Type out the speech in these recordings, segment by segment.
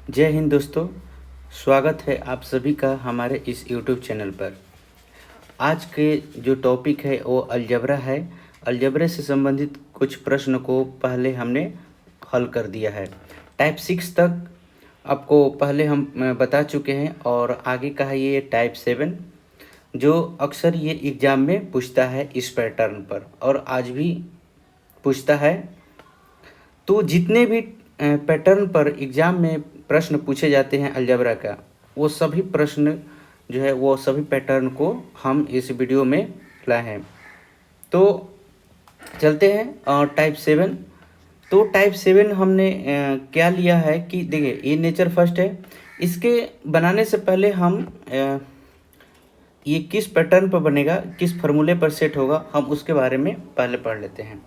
जय हिंद दोस्तों। स्वागत है आप सभी का हमारे इस YouTube चैनल पर। आज के जो टॉपिक है वो अलजबरा है। अलजबरे से संबंधित कुछ प्रश्न को पहले हमने हल कर दिया है। टाइप 6 तक आपको पहले हम बता चुके हैं और आगे का है ये टाइप 7 जो अक्सर ये एग्ज़ाम में पूछता है इस पैटर्न पर और आज भी पूछता है। तो जितने भी पैटर्न पर एग्ज़ाम में प्रश्न पूछे जाते हैं अलजबरा का, वो सभी प्रश्न जो है वो सभी पैटर्न को हम इस वीडियो में लाए हैं। तो चलते हैं टाइप 7। तो टाइप 7 हमने क्या लिया है कि देखिए ये नेचर फर्स्ट है। इसके बनाने से पहले हम ये किस पैटर्न पर बनेगा, किस फार्मूले पर सेट होगा, हम उसके बारे में पहले पढ़ लेते हैं।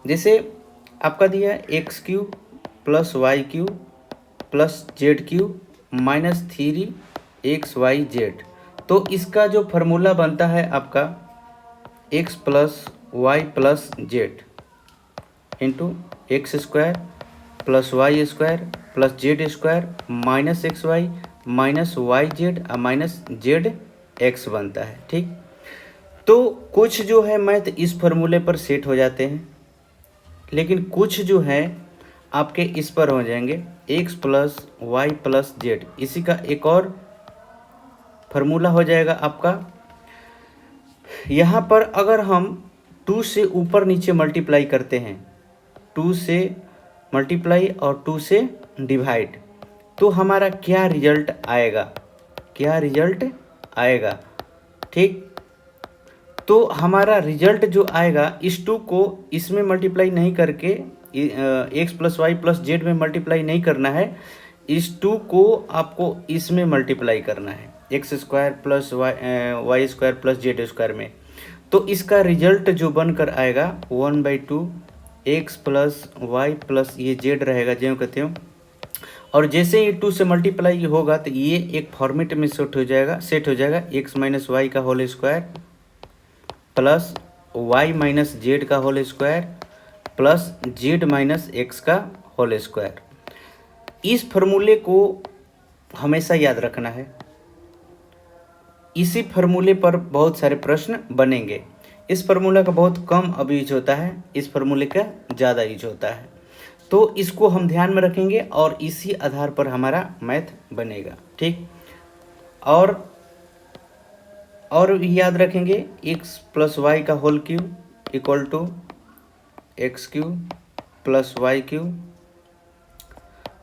जैसे आपका दिया है x cube plus y cube plus z cube minus 3xyz। तो इसका जो फार्मूला बनता है आपका x plus y plus z into x square plus y square plus z square minus x y minus y z minus z x बनता है। ठीक, तो कुछ जो है मैथ इस फार्मूले पर सेट हो जाते हैं, लेकिन कुछ जो है आपके इस पर हो जाएंगे x plus y plus z. इसी का एक और फार्मूला हो जाएगा आपका। यहाँ पर अगर हम 2 से ऊपर नीचे मल्टीप्लाई करते हैं, 2 से मल्टीप्लाई और 2 से डिवाइड, तो हमारा क्या रिजल्ट आएगा, क्या रिजल्ट आएगा। ठीक, तो हमारा रिजल्ट जो आएगा इस 2 को इसमें मल्टीप्लाई नहीं करके x plus y plus z में मल्टीप्लाई नहीं करना है, इस 2 को आपको इसमें मल्टीप्लाई करना है x square plus y square plus z square में। तो इसका रिजल्ट जो बनकर आएगा 1/2 एक्स प्लस वाई प्लस ये जेड रहेगा ज्यों कहते हो। और जैसे ही 2 से मल्टीप्लाई होगा तो ये एक फॉर्मेट में सेट हो जाएगा एक्स माइनस वाई का whole square plus y minus z का whole square plus z minus x का होल स्क्वायर। इस फार्मूले को हमेशा याद रखना है। इसी फार्मूले पर बहुत सारे प्रश्न बनेंगे। इस फार्मूला का बहुत कम अब यूज होता है, इस फार्मूले का ज़्यादा यूज होता है। तो इसको हम ध्यान में रखेंगे और इसी आधार पर हमारा मैथ बनेगा। ठीक, और याद रखेंगे एक्स प्लस वाई का whole cube equal to x cube plus y cube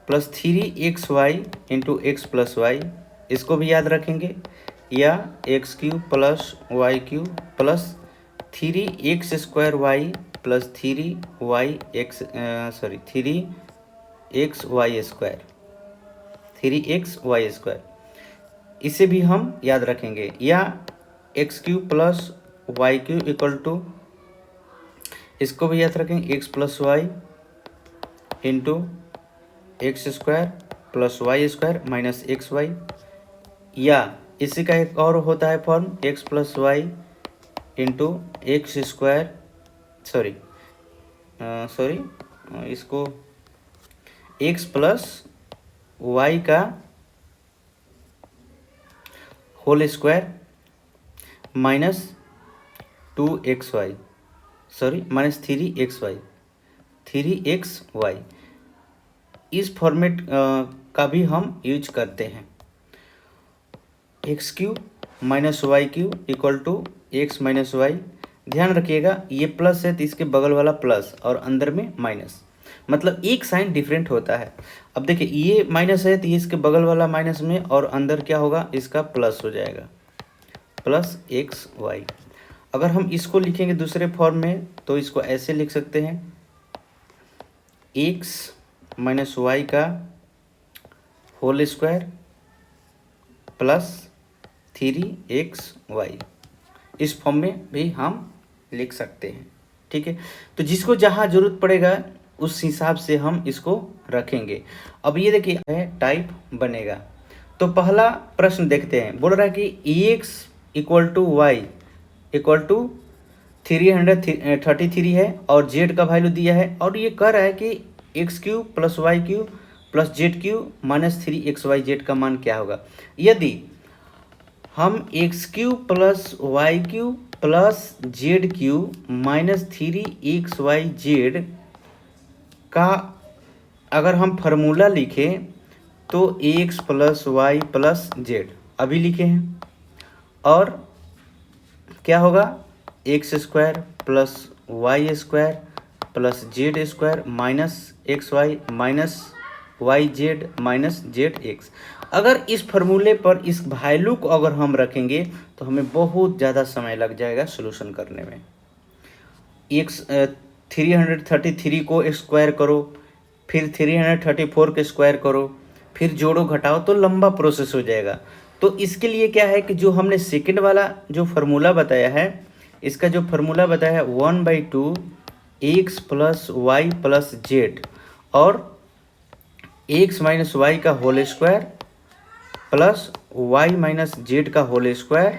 plus 3xy into x plus y, इसको भी याद रखेंगे। या x cube plus y cube plus 3x square y plus 3xy square, इसे भी हम याद रखेंगे। या x cube plus y cube equal to, इसको भी याद रखेंगे x plus y into x square plus y square minus x y. या इसी का एक और होता है form x plus y into x square इसको एक्स प्लस वाई का whole square minus 2xy minus 3xy। इस फॉर्मेट का भी हम यूज करते हैं। X cube minus y cube equal to x minus y. ध्यान रखिएगा ये प्लस है तो इसके बगल वाला प्लस और अंदर में माइनस, मतलब एक साइन डिफरेंट होता है। अब देखिए ये माइनस है तो ये इसके बगल वाला माइनस में और अंदर क्या होगा, इसका प्लस हो जाएगा प्लस एक्स वाई। अगर हम इसको लिखेंगे दूसरे फॉर्म में तो इसको ऐसे लिख सकते हैं एक्स माइनस वाई का होल स्क्वायर प्लस 3xy। इस फॉर्म में भी हम लिख सकते हैं। ठीक है, तो जिसको जहाँ जरूरत पड़ेगा उस हिसाब से हम इसको रखेंगे। अब ये देखिए टाइप बनेगा। तो पहला प्रश्न देखते हैं, बोल रहा है कि x equal to y equal to 333 है और z का वैल्यू दिया है और ये कह रहा है कि x cube plus y cube plus z cube minus 3xyz का मान क्या होगा। यदि हम x³ plus y³ plus z³ minus 3xyz का अगर हम फार्मूला लिखें तो x plus y plus z अभी लिखे हैं, और क्या होगा x² plus y² plus z² minus xy minus yz minus zx। अगर इस फार्मूले पर इस वैल्यू को अगर हम रखेंगे तो हमें बहुत ज़्यादा समय लग जाएगा सॉल्यूशन करने में। 333 को स्क्वायर करो, फिर 334 के स्क्वायर करो, फिर जोड़ो घटाओ, तो लंबा प्रोसेस हो जाएगा। तो इसके लिए क्या है कि जो हमने सेकंड वाला जो फार्मूला बताया है, इसका जो फार्मूला बताया है 1/2 x plus y plus z और x माइनस वाई का whole square plus y minus z का whole square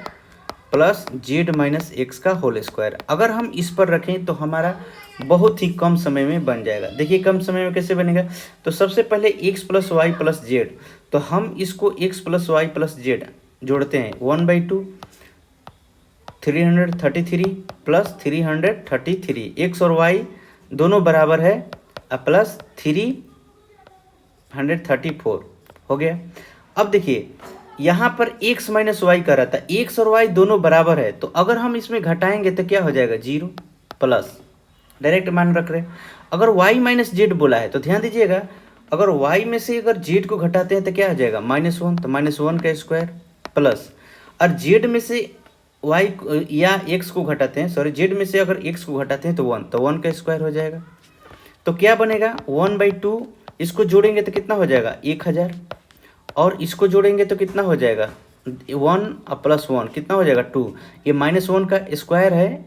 plus z minus x का होल स्क्वायर, अगर हम इस पर रखें तो हमारा बहुत ही कम समय में बन जाएगा। देखिए कम समय में कैसे बनेगा, तो सबसे पहले x plus y plus z, तो हम इसको x plus y plus z जोड़ते हैं 1/2 333 प्लस 333, x और y दोनों बराबर है प्लस 334 हो गया। अब देखिए यहाँ पर x माइनस वाई का रहता है, x और y दोनों बराबर है, तो अगर हम इसमें घटाएंगे तो क्या हो जाएगा 0 प्लस, डायरेक्ट मान रख रहे हैं। अगर y माइनस जेड बोला है तो ध्यान दीजिएगा, अगर y में से अगर z को घटाते हैं तो क्या हो जाएगा -1, तो -1 का स्क्वायर प्लस, और z में से y या x को घटाते हैं, सॉरी z में से अगर x को घटाते हैं तो 1, तो 1 का स्क्वायर हो जाएगा। तो क्या बनेगा 1/2, इसको जोड़ेंगे तो कितना हो जाएगा 1000, और इसको जोड़ेंगे तो कितना हो जाएगा 1 प्लस 1 कितना हो जाएगा 2, ये -1 का स्क्वायर है,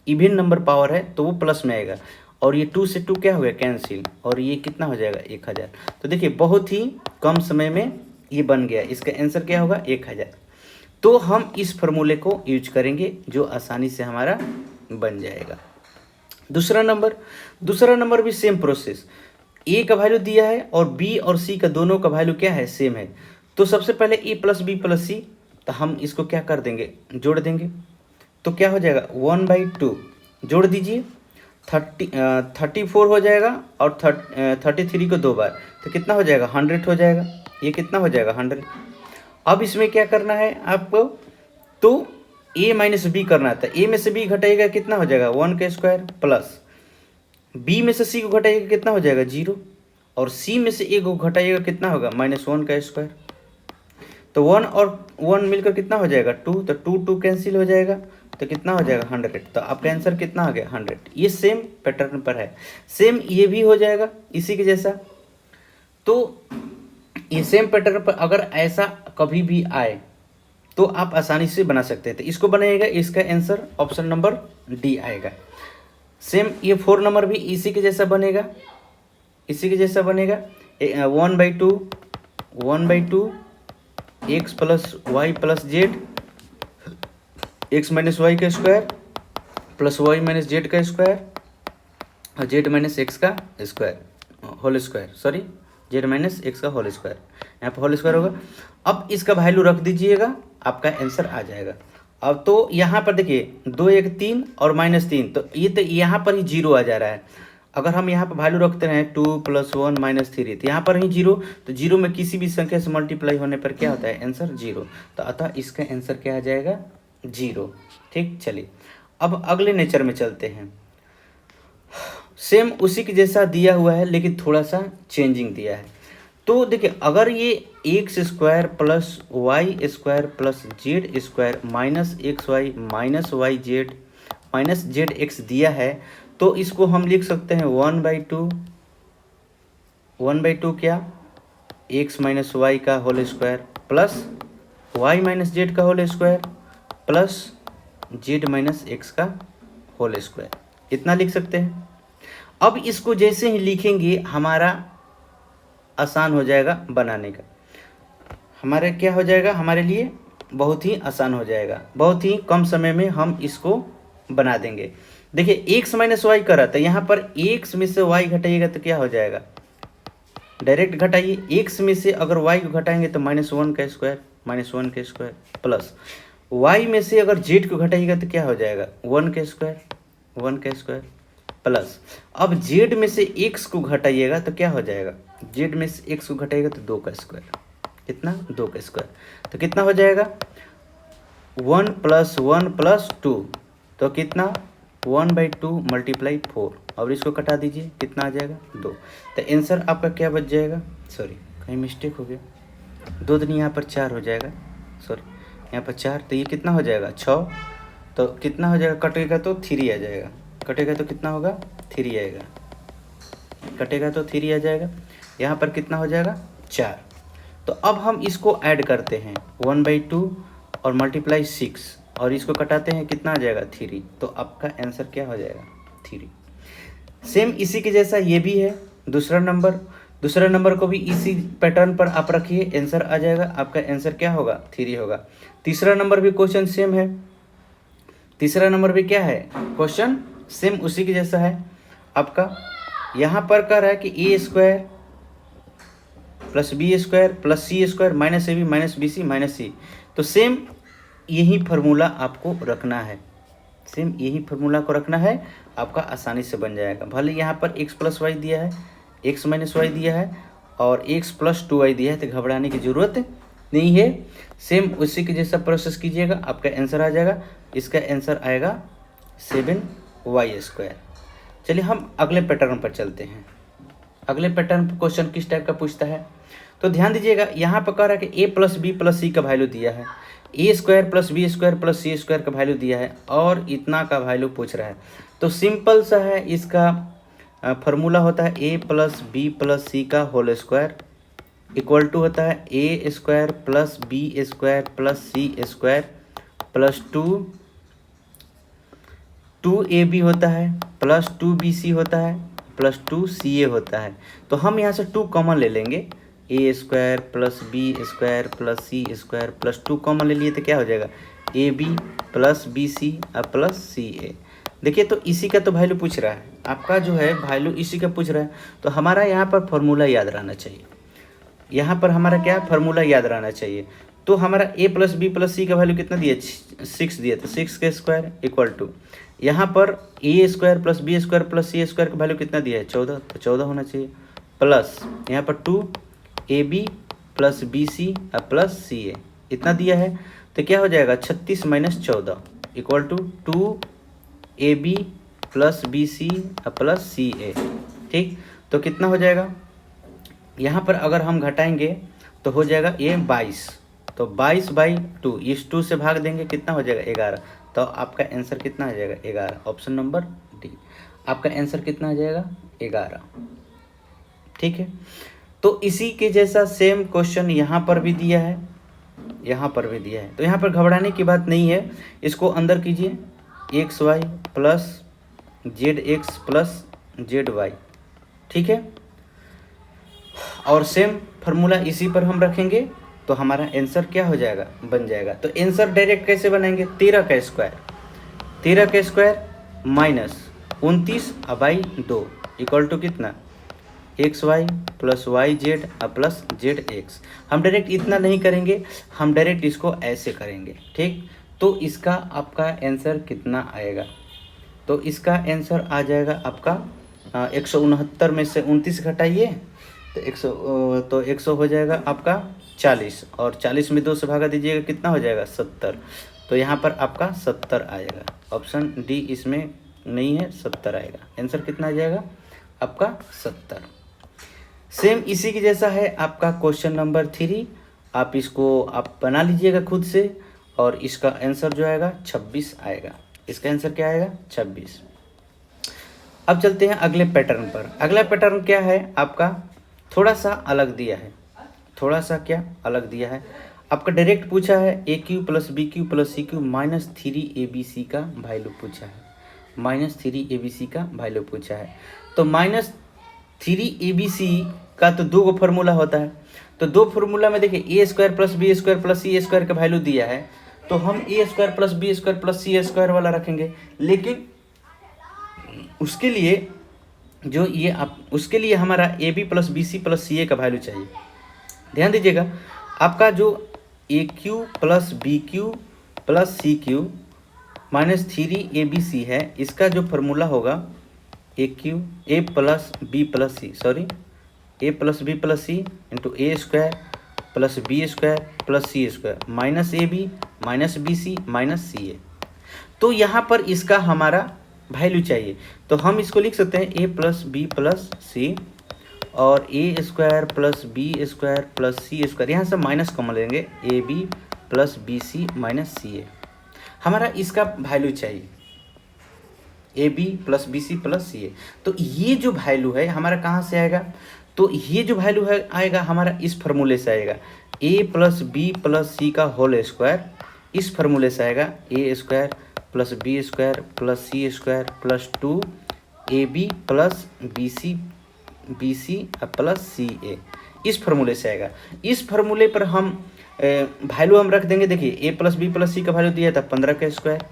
इवन नंबर पावर है तो वो प्लस में आएगा, और ये 2 से 2 क्या हो गया कैंसिल, और ये कितना हो जाएगा 1000। तो देखिए बहुत ही कम समय में ये बन गया, इसका आंसर क्या होगा 1000। तो हम इस फार्मूले को यूज करेंगे जो आसानी से हमारा बन जाएगा। दूसरा नंबर भी सेम प्रोसेस, ए का वैल्यू दिया है और बी और सी का दोनों का वैल्यू क्या है सेम है, तो सबसे पहले ए प्लस बी प्लस सी, तो हम इसको क्या कर देंगे जोड़ देंगे, तो क्या हो जाएगा 1/2 जोड़ दीजिए 34 हो जाएगा, और 33 को 2 बार तो कितना हो जाएगा 100 हो जाएगा, ये कितना हो जाएगा 100। अब इसमें क्या करना है आपको, तो a माइनस बी करना था, a में से b घटाएगा कितना हो जाएगा 1 का स्क्वायर प्लस b में से c को घटाएगा कितना हो जाएगा 0, और c में से a को घटाएगा कितना होगा -1 का स्क्वायर, तो 1 और 1 मिलकर कितना हो जाएगा 2, तो 2 कैंसिल हो जाएगा, तो कितना हो जाएगा 100। तो आपका आंसर कितना आ गया 100। ये सेम पैटर्न पर है, सेम ये भी हो जाएगा इसी के जैसा। तो ये सेम पैटर्न पर अगर ऐसा कभी भी आए तो आप आसानी से बना सकते हैं, तो इसको बनाइएगा, इसका आंसर ऑप्शन नंबर डी आएगा। सेम ये 4 नंबर भी इसी के जैसा बनेगा, 1/2 x plus y plus z, x minus y का square plus y minus z का स्क्वायर और जेड माइनस एक्स का square whole square, sorry z minus x का होल स्क्वायर, यहाँ पर होल स्क्वायर होगा। अब इसका वैल्यू रख दीजिएगा, आपका आंसर आ जाएगा। अब तो यहाँ पर देखिए 2 1 3 और -3, तो ये तो यहाँ पर ही 0 आ जा रहा है। अगर हम यहाँ पर वैल्यू रखते हैं 2 + 1 -3, तो यहाँ पर ही 0, तो 0 में किसी भी संख्या से मल्टीप्लाई होने पर क्या होता है आंसर 0, तो अतः इसका आंसर क्या आ जाएगा 0। ठीक, चलिए अब अगले नेचर में चलते हैं। सेम उसी के जैसा दिया हुआ है लेकिन थोड़ा सा चेंजिंग दिया है। तो देखिए अगर ये x² plus y² plus z² minus xy minus yz minus zx दिया है, तो इसको हम लिख सकते हैं 1/2 क्या x माइनस वाई का whole square plus y minus z का whole square plus z minus x का होल स्क्वायर, इतना लिख सकते हैं। अब इसको जैसे ही लिखेंगे हमारा आसान हो जाएगा बनाने का, हमारे क्या हो जाएगा, हमारे लिए बहुत ही आसान हो जाएगा, बहुत ही कम समय में हम इसको बना देंगे। देखिए x माइनस वाई कर रहा था, यहाँ पर x में से y घटाइएगा तो क्या हो जाएगा डायरेक्ट घटाइए। एक्स में से अगर वाई को घटाएंगे तो -1 का स्क्वायर, -1 का स्क्वायर प्लस वाई में से अगर जेड को घटाइएगा तो क्या हो जाएगा 1 का स्क्वायर, 1 का स्क्वायर प्लस अब जेड में से एक्स को घटाइएगा तो क्या हो जाएगा, जेड में से एक्स को घटाइएगा तो 2 का स्क्वायर, कितना 2 का स्क्वायर, तो कितना हो जाएगा 1 + 1 + 2, तो कितना 1/2 × 4, और इसको कटा दीजिए कितना आ जाएगा 2। तो आंसर आपका क्या बच जाएगा, सॉरी कहीं मिस्टेक हो गया, 2 दिन यहाँ पर 4 हो जाएगा, सॉरी यहाँ पर 4, तो ये कितना हो जाएगा 6, तो कितना हो जाएगा, कटेगा तो 3 आ जाएगा, कटेगा तो कितना होगा 3 आएगा, कटेगा तो 3 आ जाएगा, यहाँ पर कितना हो जाएगा 4। तो अब हम इसको ऐड करते हैं 1/2 और × 6 और इसको कटाते हैं कितना आ जाएगा 3, तो आपका आंसर क्या हो जाएगा 3। सेम इसी के जैसा ये भी है दूसरा नंबर को भी इसी पैटर्न पर आप रखिए, आंसर आ जाएगा आपका, आंसर क्या होगा 3 होगा। तीसरा नंबर भी क्वेश्चन सेम है, तीसरा नंबर भी क्या है क्वेश्चन सेम उसी के जैसा है आपका। यहाँ पर कह रहा है कि a² + b² + c² -ab - bc - c, तो सेम यही फार्मूला आपको रखना है, सेम यही फार्मूला को रखना है, आपका आसानी से बन जाएगा। भले यहाँ पर x + y दिया है, x - y दिया है और x + 2y दिया है, तो घबराने की ज़रूरत नहीं है, सेम उसी के जैसा प्रोसेस कीजिएगा, आपका आंसर आ जाएगा। इसका आंसर आएगा 7y²। चलिए हम अगले पैटर्न पर चलते हैं। अगले पैटर्न पर क्वेश्चन किस टाइप का पूछता है, तो ध्यान दीजिएगा, यहाँ पर कह रहा है कि a + b + c का वैल्यू दिया है, a² + b² + c² का वैल्यू दिया है और इतना का वैल्यू पूछ रहा है। तो सिंपल सा है, इसका फार्मूला होता है a + b + c का होल स्क्वायर इक्वल टू होता है a² + b² + c² plus 2ab होता है प्लस 2bc होता है प्लस 2ca होता है। तो हम यहाँ से 2 कॉमन ले लेंगे, a² + b² + c² plus 2 common ले लिए तो क्या हो जाएगा ab + bc + ca। देखिए तो इसी का तो वैल्यू पूछ रहा है, आपका जो है वैल्यू इसी का पूछ रहा है, तो हमारा यहाँ पर फार्मूला याद रहना चाहिए, यहाँ पर हमारा क्या फार्मूला याद रहना चाहिए। तो हमारा a + b + c का वैल्यू कितना दिया 6 दिया, तो 6 का स्क्वायर इक्वल टू यहाँ पर a² + b² + c² का वैल्यू कितना दिया है 14, तो 14 होना चाहिए प्लस यहाँ पर 2ab + bc + ca इतना दिया है, तो क्या हो जाएगा 36 - 14 equal to 2ab + bc + ca। ठीक, तो कितना हो जाएगा, यहाँ पर अगर हम घटाएंगे तो हो जाएगा ये 22, तो 22/2 इस 2 से भाग देंगे कितना हो जाएगा 11, तो आपका आंसर कितना आ जाएगा 11, ऑप्शन नंबर डी, आपका आंसर कितना आ जाएगा 11। ठीक है, तो इसी के जैसा सेम क्वेश्चन यहाँ पर भी दिया है, यहाँ पर भी दिया है, तो यहाँ पर घबराने की बात नहीं है, इसको अंदर कीजिए xy + zx + zy। ठीक है, और सेम फार्मूला इसी पर हम रखेंगे तो हमारा आंसर क्या हो जाएगा बन जाएगा। तो आंसर डायरेक्ट कैसे बनाएंगे, 13 का स्क्वायर -29/2 इक्वल टू कितना xy + yz + zx। हम डायरेक्ट इतना नहीं करेंगे, हम डायरेक्ट इसको ऐसे करेंगे। ठीक, तो इसका आपका आंसर कितना आएगा, तो इसका आंसर आ जाएगा आपका 169 में से 29 घटाइए तो 100 हो जाएगा आपका 40, और 40 में 2 से भागा दीजिएगा कितना हो जाएगा 70, तो यहाँ पर आपका 70 आएगा, ऑप्शन डी इसमें नहीं है, 70 आएगा, आंसर कितना आ जाएगा आपका 70। सेम इसी की जैसा है आपका क्वेश्चन नंबर 3, आप इसको आप बना लीजिएगा खुद से, और इसका आंसर जो आएगा 26 आएगा, इसका आंसर क्या आएगा 26। अब चलते हैं अगले पैटर्न पर। अगला पैटर्न क्या है आपका, थोड़ा सा अलग दिया है, थोड़ा सा क्या अलग दिया है, आपका डायरेक्ट पूछा है a³ + b³ + c³ -3abc का वैल्यू पूछा है, -3abc का वैल्यू पूछा है। तो -3abc का तो 2 फार्मूला होता है, तो 2 फार्मूला में देखिए a² + b² + c² का वैल्यू दिया है, तो हम a² + b² + c² वाला रखेंगे, लेकिन उसके लिए जो ये आप उसके लिए हमारा a b plus b c plus c a का वैल्यू चाहिए। ध्यान दीजिएगा, आपका जो a cube plus b cube plus c cube minus 3 ABC है, इसका जो फॉर्मूला होगा a cube a plus b plus c sorry a plus b plus c into a square plus b square plus c square minus a b minus b c minus c a. तो यहाँ पर इसका हमारा value चाहिए, तो हम इसको लिख सकते हैं a plus b plus c और a square plus b square plus c square, यहाँ से माइनस कॉमन लेंगे a b plus b c minus c a. हमारा इसका वैल्यू चाहिए a b plus b c plus c a. तो ये जो वैल्यू है हमारा कहाँ से आएगा, तो ये जो वैल्यू है आएगा हमारा इस फार्मूले से आएगा, a plus b plus c का होल स्क्वायर, इस फार्मूले से आएगा a square plus b square plus c square plus 2 AB plus b c plus c a, इस फार्मूले से आएगा। इस फार्मूले पर हम वैल्यू हम रख देंगे। देखिए a plus b plus c का वैल्यू दिया था 15 का स्क्वायर,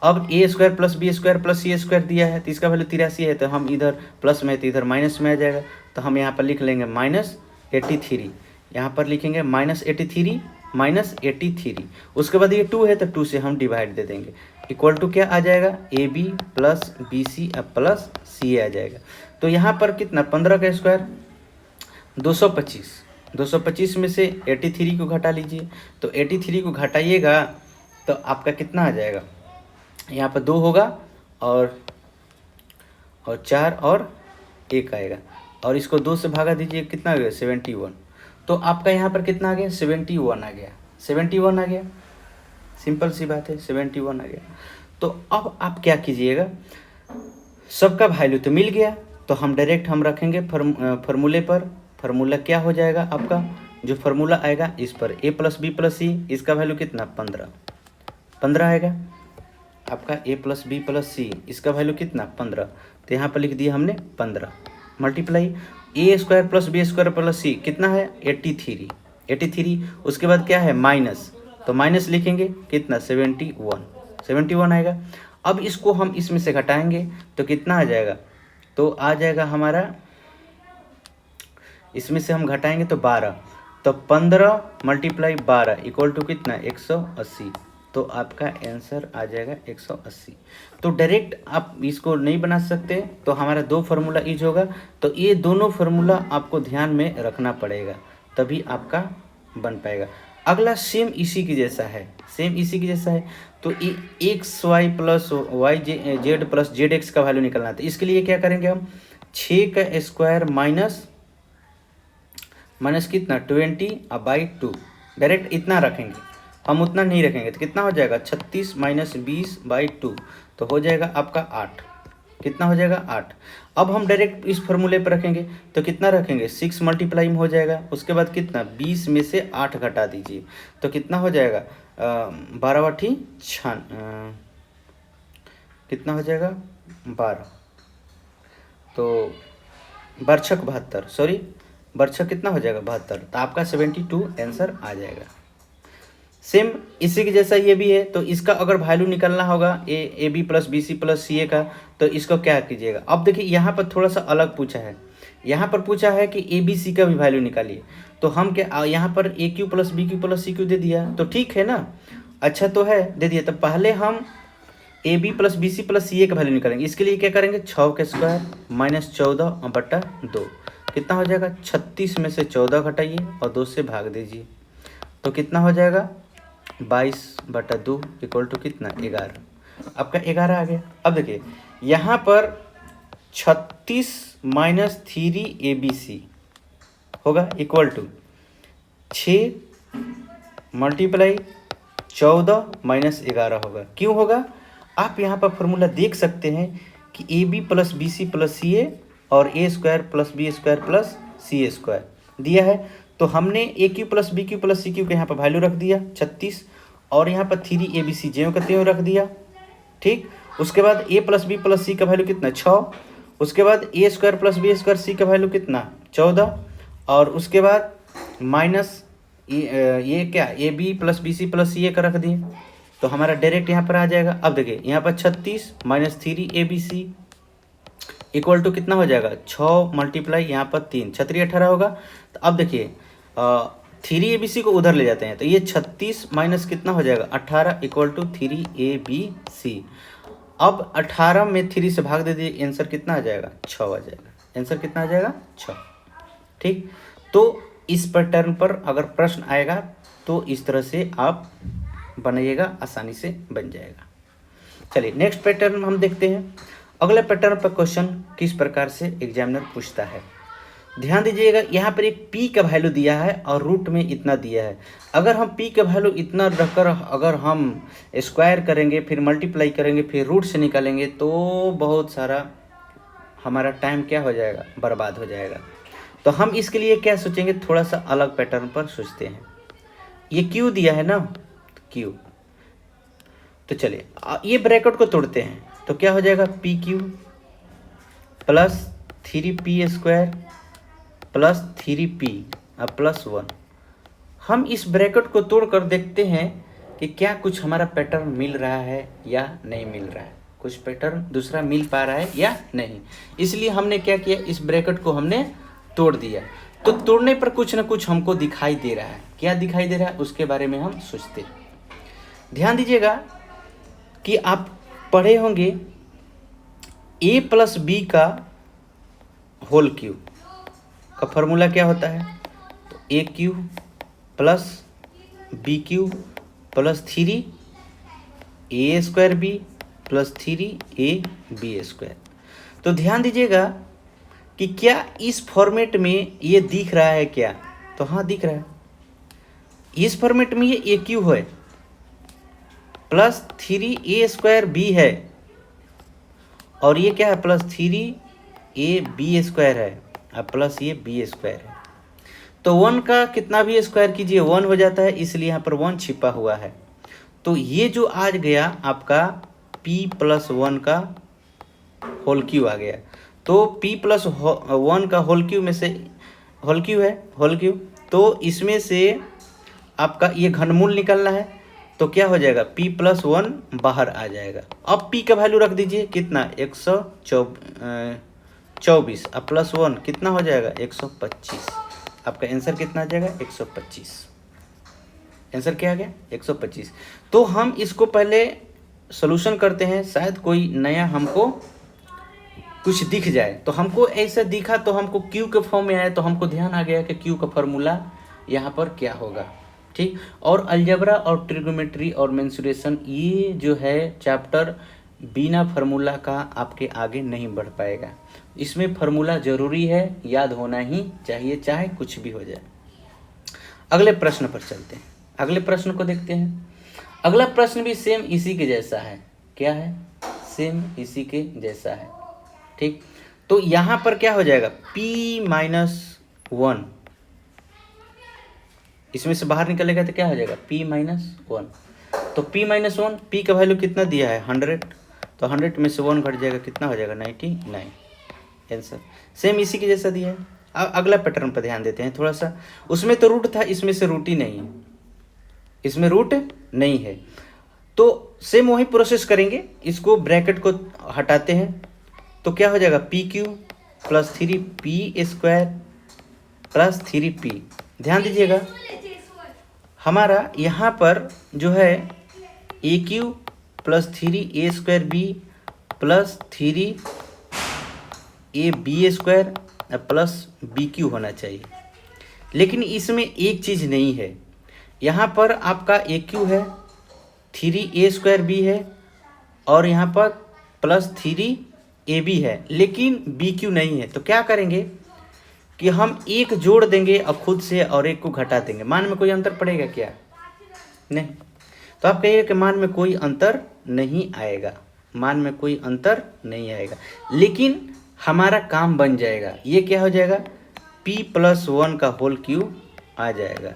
अब a square plus b square plus c square दिया है तो इसका वैल्यू 83 है, तो हम इधर प्लस में तो इधर माइनस में आ जाएगा, तो हम यहाँ पर लिख लेंगे -83, यहाँ पर लिखेंगे -83 उसके बाद ये 2 है तो 2 से हम डिवाइड दे देंगे, इक्वल टू क्या आ जाएगा a b plus b c plus c a आ जाएगा। तो यहाँ पर कितना 15 का स्क्वायर 225 में से 83 को घटा लीजिए, तो 83 को घटाइएगा तो आपका कितना आ जाएगा, यहाँ पर 2 होगा और 4 और 1 आएगा, और इसको 2 से भागा दीजिए, कितना आ गया 71। तो आपका यहाँ पर कितना आ गया 71 आ गया, 71 आ गया, सिंपल सी बात है 71 आ गया। तो अब आप क्या कीजिएगा, सबका वैल्यू तो मिल गया, तो हम डायरेक्ट हम रखेंगे फार्मूले पर। फार्मूला क्या हो जाएगा आपका, जो फार्मूला आएगा इस पर ए प्लस बी प्लस सी, इसका वैल्यू कितना 15 आएगा आपका, ए प्लस बी प्लस सी इसका वैल्यू कितना 15, तो यहाँ पर लिख दिया हमने 15 multiply a square plus b square plus c कितना है 83, उसके बाद क्या है माइनस, तो माइनस लिखेंगे कितना 71 आएगा। अब इसको हम इसमें से घटाएंगे तो कितना आ जाएगा, तो आ जाएगा हमारा, इसमें से हम घटाएंगे तो 12, तो 15 मल्टीप्लाई 12 इक्वल टू कितना 180, तो आपका आंसर आ जाएगा 180। तो डायरेक्ट आप इसको नहीं बना सकते, तो हमारा 2 फार्मूला यूज होगा, तो ये दोनों फार्मूला आपको ध्यान में रखना पड़ेगा, तभी आपका बन पाएगा। अगला सेम इसी की जैसा है, तो x y plus y z plus z x का वैल्यू निकलना था। इसके लिए क्या करेंगे हम 6 का स्क्वायर माइनस कितना 20/2, डायरेक्ट इतना रखेंगे, हम उतना नहीं रखेंगे, तो कितना हो जाएगा 36 माइनस 20/2, तो हो जाएगा आपका 8, कितना हो जाएगा 8। अब हम डायरेक्ट इस फार्मूले पर रखेंगे तो कितना रखेंगे 6 मल्टीप्लाई में हो जाएगा, उसके बाद कितना 20 में से 8 घटा दीजिए, तो कितना हो जाएगा 12 कितना हो जाएगा 12, तो बरछक 72 सॉरी बरछक कितना हो जाएगा 72, तो आपका 72 आंसर आ जाएगा। सेम इसी के जैसा ये भी है, तो इसका अगर वैल्यू निकलना होगा a b plus b c plus c a का, तो इसको क्या कीजिएगा। अब देखिए यहाँ पर थोड़ा सा अलग पूछा है, यहाँ पर पूछा है कि ए बी सी का भी वैल्यू निकालिए, तो हम क्या यहाँ पर a cube plus b cube plus c cube दे दिया, तो ठीक है ना, अच्छा तो है दे दिया। तो पहले हम a b plus b c plus c a का वैल्यू निकालेंगे। इसके लिए क्या करेंगे 6 का स्क्वायर माइनस 14/2, कितना हो जाएगा 36 में से 14 घटाइए और 2 से भाग दीजिए, तो कितना हो जाएगा 22/2 इक्वल टू कितना 11, आपका 11 आ गया। अब देखिए यहाँ पर 36 माइनस 3ABC होगा इक्वल टू 6 मल्टीप्लाई 14 माइनस 11 होगा। क्यों होगा, आप यहाँ पर फॉर्मूला देख सकते हैं कि a b plus b c plus c a और a square plus b square plus c square दिया है, तो हमने a cube plus b cube plus c cube के यहाँ पर वैल्यू रख दिया 36, और यहाँ पर 3ABC ज्यों का त्यों रख दिया, ठीक। उसके बाद ए प्लस बी प्लस सी का वैल्यू कितना 6, उसके बाद ए स्क्वायर प्लस बी स्क्वायर सी का वैल्यू कितना 14, और उसके बाद माइनस ये क्या a b plus b c plus c a का रख दिए, तो हमारा डायरेक्ट यहाँ पर आ जाएगा। अब देखिए यहाँ पर 36 माइनस 3ABC इक्वल टू कितना हो जाएगा 6 मल्टीप्लाई यहाँ पर 3, 18 होगा। तो अब देखिए 3 ABC को उधर ले जाते हैं तो ये 36 माइनस कितना हो जाएगा 18 इक्वल टू 3ABC। अब 18 में 3 से भाग दे दीजिए, आंसर कितना आ जाएगा 6 आ जाएगा। आंसर कितना आ जाएगा 6। ठीक, तो इस पैटर्न पर अगर प्रश्न आएगा तो इस तरह से आप बनाइएगा, आसानी से बन जाएगा। चलिए नेक्स्ट पैटर्न हम देखते हैं। अगले पैटर्न पर क्वेश्चन किस प्रकार से एग्जामिनर पूछता है, ध्यान दीजिएगा। यहाँ पर एक p का वैल्यू दिया है और रूट में इतना दिया है। अगर हम p का वैल्यू इतना रखकर अगर हम स्क्वायर करेंगे, फिर मल्टीप्लाई करेंगे, फिर रूट से निकालेंगे तो बहुत सारा हमारा टाइम क्या हो जाएगा, बर्बाद हो जाएगा। तो हम इसके लिए क्या सोचेंगे, थोड़ा सा अलग पैटर्न पर सोचते हैं। ये q दिया है ना, q, तो चलिए ये ब्रैकेट को तोड़ते हैं तो क्या हो जाएगा PQ plus 3P² plus 3P अब प्लस 1। हम इस ब्रैकेट को तोड़कर देखते हैं कि क्या कुछ हमारा पैटर्न मिल रहा है या नहीं मिल रहा है, कुछ पैटर्न दूसरा मिल पा रहा है या नहीं। इसलिए हमने क्या किया, इस ब्रैकेट को हमने तोड़ दिया। तो तोड़ने पर कुछ ना कुछ हमको दिखाई दे रहा है। क्या दिखाई दे रहा है उसके बारे में हम सोचते हैं। ध्यान दीजिएगा कि आप पढ़े होंगे a प्लस बी का होल क्यूब का फॉर्मूला क्या होता है, तो AQ plus BQ plus 3A² plus 3AB²। तो ध्यान दीजिएगा कि क्या इस फॉर्मेट में ये दिख रहा है क्या, तो हाँ दिख रहा है। इस फॉर्मेट में ये AQ है प्लस 3A² है और ये क्या है प्लस 3AB² है और प्लस ये B² है। तो 1 का कितना भी स्क्वायर कीजिए 1 हो जाता है, इसलिए यहाँ पर 1 छिपा हुआ है। तो ये जो आज गया आपका P प्लस 1 का होल क्यू आ गया। तो P प्लस 1 का होल क्यू में से होल क्यू है, होल क्यू, तो इसमें से आपका ये घनमूल निकलना है। तो क्या हो जाएगा P प्लस 1 बाहर आ जाएगा। अब P का वैल्यू रख दीजिए कितना 124 अब प्लस 1 कितना हो जाएगा 125। आपका आंसर कितना आ जाएगा 125। आंसर क्या आ गया 125। तो हम इसको पहले सॉल्यूशन करते हैं, शायद कोई नया हमको कुछ दिख जाए। तो हमको ऐसा दिखा तो हमको Q के फॉर्म में आया तो हमको ध्यान आ गया कि Q का फॉर्मूला यहाँ पर क्या होगा। ठीक, और अलजेब्रा और ट्रिग्नोमेट्री और मेंसुरेशन ये जो है चैप्टर बिना फार्मूला का आपके आगे नहीं बढ़ पाएगा। इसमें फार्मूला जरूरी है, याद होना ही चाहिए, चाहे कुछ भी हो जाए। अगले प्रश्न पर चलते हैं, अगले प्रश्न को देखते हैं। अगला प्रश्न भी सेम इसी के जैसा है। क्या है, सेम इसी के जैसा है। ठीक, तो यहाँ पर क्या हो जाएगा P-1, इसमें से बाहर निकलेगा तो क्या हो जाएगा P-1। तो P-1, P का वैल्यू कितना दिया है 100, तो 100 में से 1 घट जाएगा कितना हो जाएगा 99। आंसर सेम इसी के जैसा दिया है। अब अगला पैटर्न पर ध्यान देते हैं थोड़ा सा। उसमें तो रूट था, इसमें से रूट ही नहीं है, इसमें रूट नहीं है। तो सेम वही प्रोसेस करेंगे, इसको ब्रैकेट को हटाते हैं तो क्या हो जाएगा PQ plus 3P² plus 3P। ध्यान दीजिएगा हमारा यहाँ पर जो है AQ plus 3A² plus 3AB² plus BQ होना चाहिए। लेकिन इसमें एक चीज़ नहीं है, यहाँ पर आपका AQ है 3A² है और यहाँ पर प्लस 3AB है, लेकिन BQ नहीं है। तो क्या करेंगे कि हम एक जोड़ देंगे और खुद से और एक को घटा देंगे। मान में कोई अंतर पड़ेगा क्या, नहीं। तो आप कहिए कि मान में कोई अंतर नहीं आएगा, मान में कोई अंतर नहीं आएगा, लेकिन हमारा काम बन जाएगा। ये क्या हो जाएगा P+1 का होल क्यूब आ जाएगा।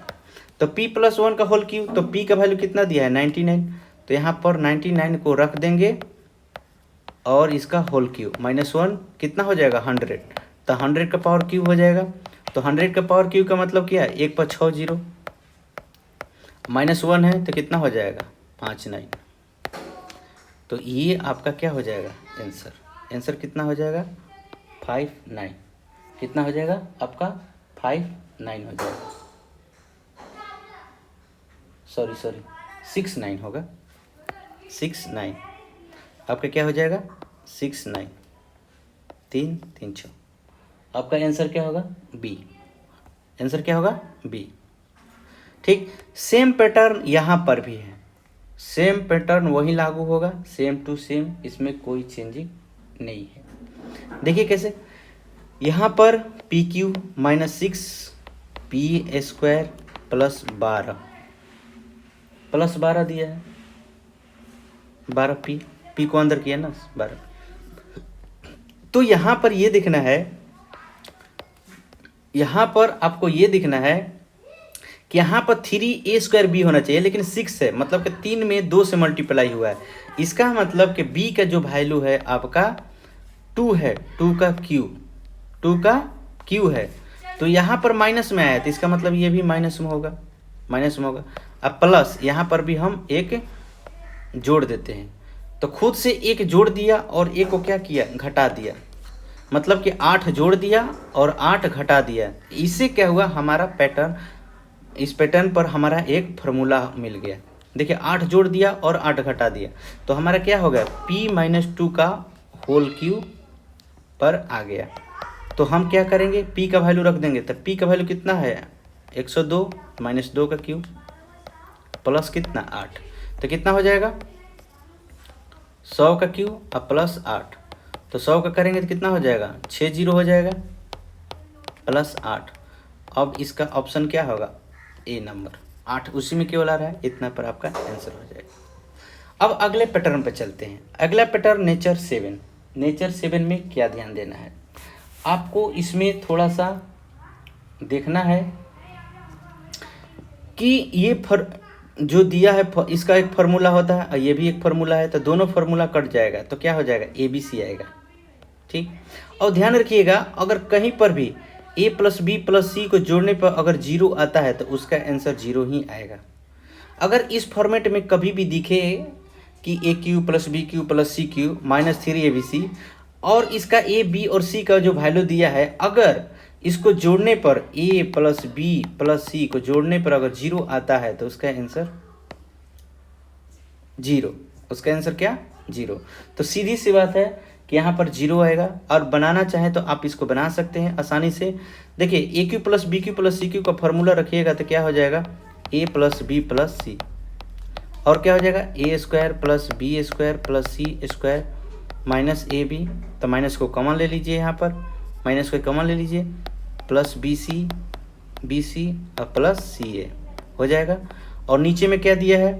तो P+1 का होल क्यूब, तो P का वैल्यू कितना दिया है 99, तो यहाँ पर 99 को रख देंगे और इसका होल क्यूब -1 कितना हो जाएगा 100, तो 100 का पावर क्यूब हो जाएगा। तो 100 का पावर क्यूब का मतलब क्या है 1 पर 6 0, -1 है तो कितना हो जाएगा 59। तो ये आपका क्या हो जाएगा आंसर, आंसर कितना हो जाएगा 59 कितना हो जाएगा आपका 59 हो जाएगा, सॉरी 69 होगा, 69 आपका क्या हो जाएगा 69, 3 3 6 आपका आंसर क्या होगा बी, आंसर क्या होगा बी। ठीक, सेम पैटर्न यहाँ पर भी है, सेम पैटर्न वही लागू होगा, सेम टू सेम, इसमें कोई चेंजिंग नहीं है। देखिए कैसे, यहाँ पर P Q minus 6 P square plus 12 दिया है, 12 पी को अंदर किया ना 12। तो यहाँ पर ये देखना है, यहाँ पर आपको ये दिखना है कि यहाँ पर 3a² b होना चाहिए, लेकिन 6 है, मतलब कि 3 में 2 से मल्टीप्लाई हुआ है। इसका मतलब कि b का जो वैल्यू है आपका 2 है, 2 का क्यू है। तो यहाँ पर माइनस में आया, तो इसका मतलब ये भी माइनस में होगा, अब प्लस यहाँ पर भी हम एक जोड़ देते हैं, तो खुद से एक जोड़ दिया और एक को क्या किया घटा दिया, मतलब कि 8 जोड़ दिया और 8 घटा दिया। इससे क्या हुआ, हमारा पैटर्न, इस पैटर्न पर हमारा एक फार्मूला मिल गया। देखिए 8 जोड़ दिया और 8 घटा दिया, तो हमारा क्या हो गया p-2 का होल क्यू पर आ गया। तो हम क्या करेंगे, p का वैल्यू रख देंगे, तो p का वैल्यू कितना है 102 माइनस 2 का क्यू प्लस कितना 8, तो कितना हो जाएगा 100 का क्यू अब प्लस 8, तो 100 का करेंगे तो कितना हो जाएगा 60 हो जाएगा प्लस 8। अब इसका ऑप्शन क्या होगा ए नंबर, 8 उसी में केवल आ रहा है, इतना पर आपका आंसर हो जाएगा। अब अगले पैटर्न पे चलते हैं। अगला पैटर्न नेचर 7 में क्या ध्यान देना है आपको, इसमें थोड़ा सा देखना है कि ये जो दिया है इसका एक फार्मूला होता है और ये भी एक फार्मूला है, तो दोनों फार्मूला कट जाएगा, तो क्या हो जाएगा ABC आएगा। ठीक, और ध्यान रखिएगा अगर कहीं पर भी a प्लस बी प्लस सी को जोड़ने पर अगर 0 आता है तो उसका आंसर 0 ही आएगा। अगर इस फॉर्मेट में कभी भी दिखे कि AQ plus BQ plus CQ minus 3ABC और इसका A B और C का जो वैल्यू दिया है, अगर इसको जोड़ने पर A plus B plus C को जोड़ने पर अगर 0 आता है तो उसका आंसर 0, उसका आंसर क्या 0। तो सीधी सी बात है कि यहाँ पर 0 आएगा, और बनाना चाहे तो आप इसको बना सकते हैं आसानी से। देखिए AQ plus BQ plus CQ का फॉर्मूला रखिएगा तो क्या हो जाएगा A plus B plus C, और क्या हो जाएगा A² plus B² plus C² minus AB, तो माइनस को कॉमन ले लीजिए, यहाँ पर माइनस को कॉमन ले लीजिए, प्लस BC और प्लस CA हो जाएगा। और नीचे में क्या दिया है,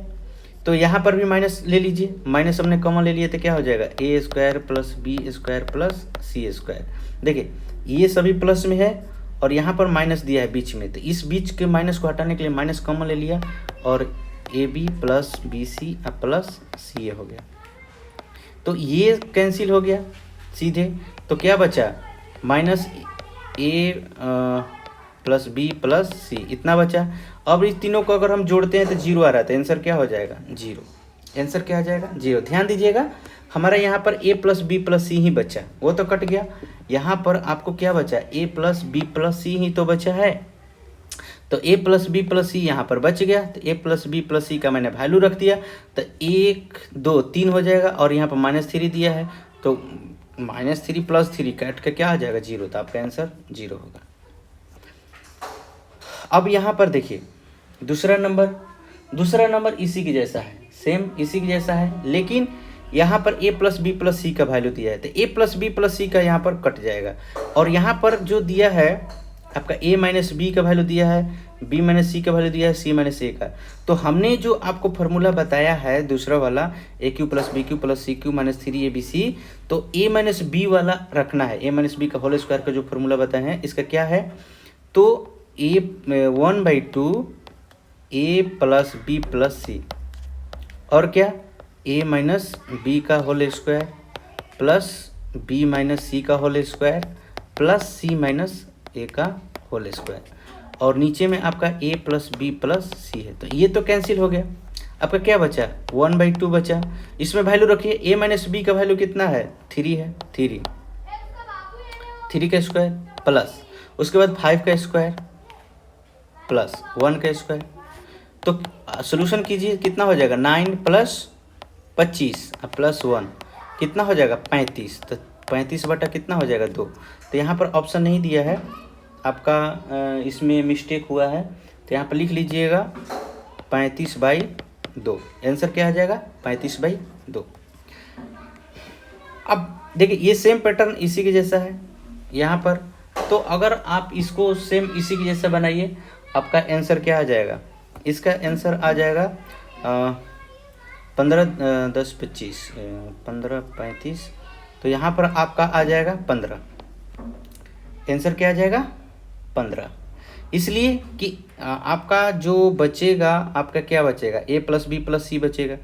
तो यहाँ पर भी माइनस ले लीजिए, माइनस हमने कॉमन ले लिए तो क्या हो जाएगा A² plus B² plus C²। देखिए ये सभी प्लस में है और यहाँ पर माइनस दिया है बीच में, तो इस बीच के माइनस को हटाने के लिए माइनस कॉमन ले लिया और AB plus BC plus CA हो गया। तो ये कैंसिल हो गया सीधे, तो क्या बचा minus A plus B plus C, इतना बचा। अब इस तीनों को अगर हम जोड़ते हैं तो 0 आ रहा है, तो आंसर क्या हो जाएगा 0, आंसर क्या आ जाएगा 0। ध्यान दीजिएगा हमारा यहाँ पर A plus B plus C ही बचा, वो तो कट गया। यहाँ पर आपको क्या बचा A plus B plus C ही तो बचा है, तो A plus B plus C यहाँ पर बच गया, तो A plus B plus C का मैंने वैल्यू रख दिया, तो 1 2 3 हो जाएगा, और यहाँ पर -3 दिया है, तो -3 प्लस 3 काट के क्या आ जाएगा 0, तो आपका आंसर 0 होगा। अब यहाँ पर देखिए दूसरा नंबर इसी के जैसा है, सेम इसी के जैसा है, लेकिन यहाँ पर A plus B plus C का वैल्यू दिया है, तो A plus B plus C का यहाँ पर कट जाएगा, और यहाँ पर जो दिया है आपका A माइनस B का वैल्यू दिया है, B माइनस C का वैल्यू दिया है, C माइनस A का। तो हमने जो आपको फार्मूला बताया है दूसरा वाला AQ plus BQ plus CQ minus 3ABC, तो A माइनस B वाला रखना है, A माइनस B का होल स्क्वायर का जो फार्मूला बताया है इसका क्या है, तो A1/2 A plus B plus C, और क्या A माइनस B का whole square plus B minus C का whole square plus C minus A का होल स्क्वायर, और नीचे में आपका A plus B plus C है, तो ये तो कैंसिल हो गया। आपका क्या बचा 1/2 बचा, इसमें वैल्यू रखिए A माइनस B का वैल्यू कितना है 3 है, 3 3 का स्क्वायर प्लस उसके बाद 5 का स्क्वायर प्लस 1 का स्क्वायर। तो सोल्यूशन कीजिए, कितना हो जाएगा 9 प्लस 25 प्लस 1 कितना हो जाएगा 35। तो 35 बटा कितना हो जाएगा 2। तो यहाँ पर ऑप्शन नहीं दिया है आपका, इसमें मिस्टेक हुआ है। तो यहाँ पर लिख लीजिएगा 35/2। आंसर क्या आ जाएगा 35/2। अब देखिए ये सेम पैटर्न इसी के जैसा है यहाँ पर। तो अगर आप इसको सेम इसी के जैसा बनाइए, आपका आंसर क्या आ जाएगा, इसका आंसर आ जाएगा 15 10 25 15 35। तो यहाँ पर आपका आ जाएगा 15। आंसर क्या आ जाएगा 15। इसलिए कि आपका जो बचेगा, आपका क्या बचेगा a प्लस बी प्लस सी बचेगा।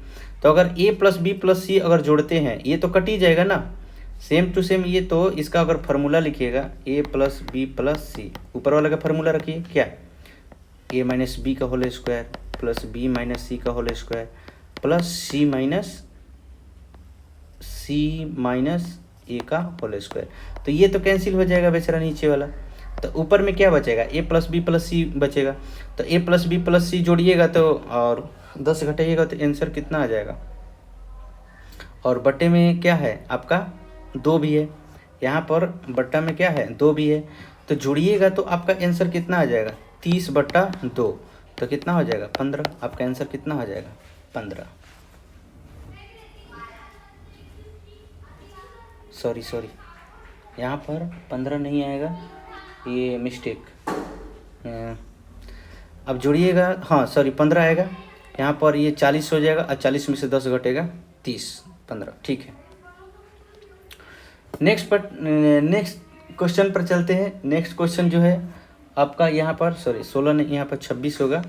तो अगर a प्लस बी प्लस सी अगर जोड़ते हैं, ये तो कट ही जाएगा ना, सेम टू सेम। ये तो इसका अगर फार्मूला लिखिएगा a plus b plus c, ऊपर वाला का फार्मूला रखिए क्या, a माइनस बी का whole square plus b minus c का whole square plus c minus a का होल स्क्वायर। तो ये तो कैंसिल हो जाएगा बेचारा नीचे वाला। तो ऊपर में क्या बचेगा, a प्लस बी प्लस सी बचेगा। तो a प्लस बी प्लस सी जोड़िएगा तो और 10 घटाइएगा तो आंसर कितना आ जाएगा। और बट्टे में क्या है आपका 2 भी है, यहाँ पर बट्टा में क्या है 2 भी है। तो जोड़िएगा तो आपका आंसर कितना आ जाएगा 30/2। तो कितना हो जाएगा 15। आपका आंसर कितना हो जाएगा 15। सॉरी यहाँ पर 15 नहीं आएगा, ये मिस्टेक। अब जोड़िएगा, हाँ सॉरी 15 आएगा। यहाँ पर ये 40 हो जाएगा और 40 में से 10 घटेगा 30, 15। ठीक है, नेक्स्ट क्वेश्चन पर चलते हैं। नेक्स्ट क्वेश्चन जो है आपका यहाँ पर 16 नहीं, यहाँ पर 26 होगा।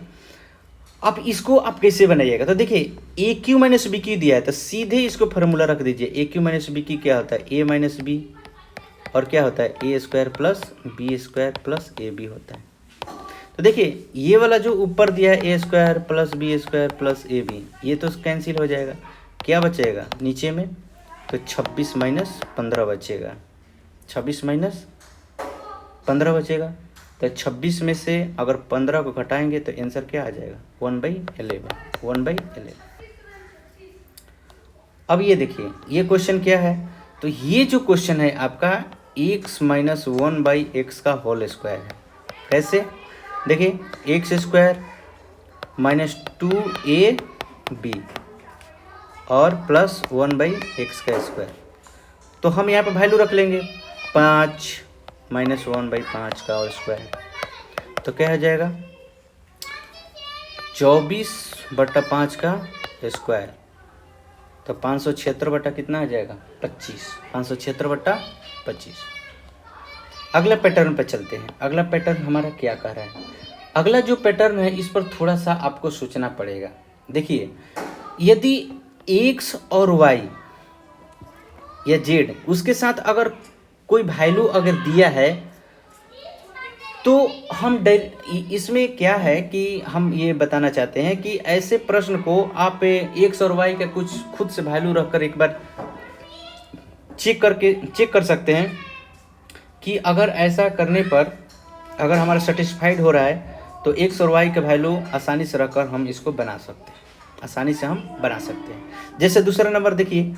अब इसको आप कैसे बनाइएगा, तो देखिए ए क्यू माइनस बी क्यू दिया है, तो सीधे इसको फार्मूला रख दीजिए। ए क्यू माइनस बी क्यू क्या होता है ए माइनस बी, और क्या होता है a square plus b square plus a b होता है। तो देखिए ये वाला जो ऊपर दिया है a square plus b square plus a b, ये तो कैंसिल हो जाएगा। क्या बचेगा नीचे में, तो 26 माइनस 15 बचेगा, 26 माइनस 15 बचेगा। तो 26 में से अगर 15 को घटाएंगे तो आंसर क्या आ जाएगा 1/11। अब ये देखिए ये क्वेश्चन क्या है, तो ये जो क्वेश्चन है आपका x माइनस 1/x का होल स्क्वायर है। कैसे, देखिए एक्स स्क्वायर माइनस 2ab और प्लस 1/x का स्क्वायर। तो हम यहाँ पर वैल्यू रख लेंगे 5 माइनस 1/5 का और स्क्वायर। तो क्या हो जाएगा 24/5 का स्क्वायर। तो 576 बटा कितना आ जाएगा 25, 576/25। अगला पैटर्न पर चलते हैं। अगला पैटर्न हमारा क्या कह रहा है, अगला जो पैटर्न है इस पर थोड़ा सा आपको सोचना पड़ेगा। देखिए यदि x और y या z उसके साथ अगर कोई वैल्यू अगर दिया है, तो हम इसमें क्या है कि हम ये बताना चाहते हैं कि ऐसे प्रश्न को आप x और y का कुछ खुद से वैल्यू रखकर एक बार चेक कर सकते हैं कि अगर ऐसा करने पर अगर हमारा सेटिस्फाइड हो रहा है तो x और y का वैल्यू आसानी से रखकर हम इसको बना सकते हैं, आसानी से हम बना सकते हैं। जैसे दूसरा नंबर देखिए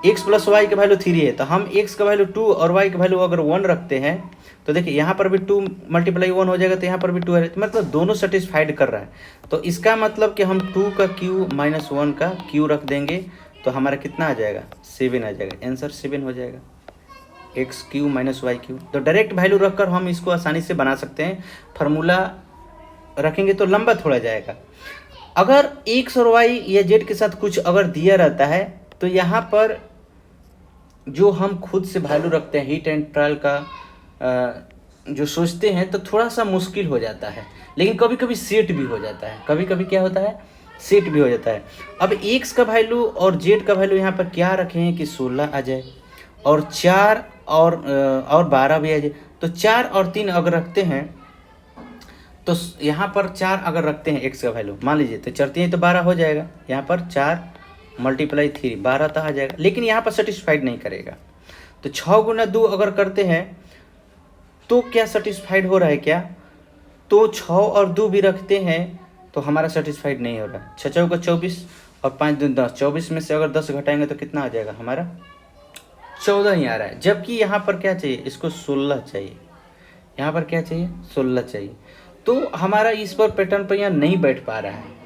x प्लस वाई का वैल्यू 3 है, तो हम x का वैल्यू 2 और y का वैल्यू अगर 1 रखते हैं तो देखिए यहाँ पर भी 2 मल्टीप्लाई 1 हो जाएगा, तो यहाँ पर भी 2 है, तो मतलब दोनों सेटिस्फाइड कर रहा है। तो इसका मतलब कि हम 2 का क्यू माइनस 1 का क्यू रख देंगे तो हमारा कितना आ जाएगा 7 आ जाएगा। आंसर 7 हो जाएगा, x cube minus y cube. तो डायरेक्ट वैल्यू रखकर हम इसको आसानी से बना सकते हैं। फार्मूला रखेंगे तो लंबा थोड़ा जाएगा। अगर एक्स और वाई या जेड के साथ कुछ अगर दिया रहता है तो यहाँ पर जो हम खुद से वैल्यू रखते हैं हीट एंड ट्रायल का जो सोचते हैं तो थोड़ा सा मुश्किल हो जाता है, लेकिन कभी कभी सेट भी हो जाता है। कभी कभी क्या होता है सेट भी हो जाता है। अब एक्स का वैल्यू और जेड का वैल्यू यहाँ पर क्या रखे हैं कि 16 आ जाए और 4 और 12 भी आ जाए। तो 4 और 3 अगर रखते हैं तो यहाँ पर 4 अगर रखते हैं एक्स का वैल्यू मान लीजिए तो 4 3 तो 12 हो जाएगा। यहाँ पर 4 मल्टीप्लाई 3 12 तो आ जाएगा, लेकिन यहाँ पर सेटिस्फाइड नहीं करेगा। तो 6 गुना 2 अगर करते हैं तो क्या सेटिस्फाइड हो रहा है क्या? तो 6 और 2 भी रखते हैं तो हमारा सेटिस्फाइड नहीं हो रहा। 6 चौका 24 और 5 दूनी 10, 24 में से अगर 10 घटाएंगे तो कितना आ जाएगा हमारा? 14 ही आ रहा है। जबकि यहाँ पर क्या चाहिए, इसको 16 चाहिए। यहाँ पर क्या चाहिए? 16 चाहिए। तो हमारा इस पर पैटर्न पर यहाँ नहीं बैठ पा रहा है।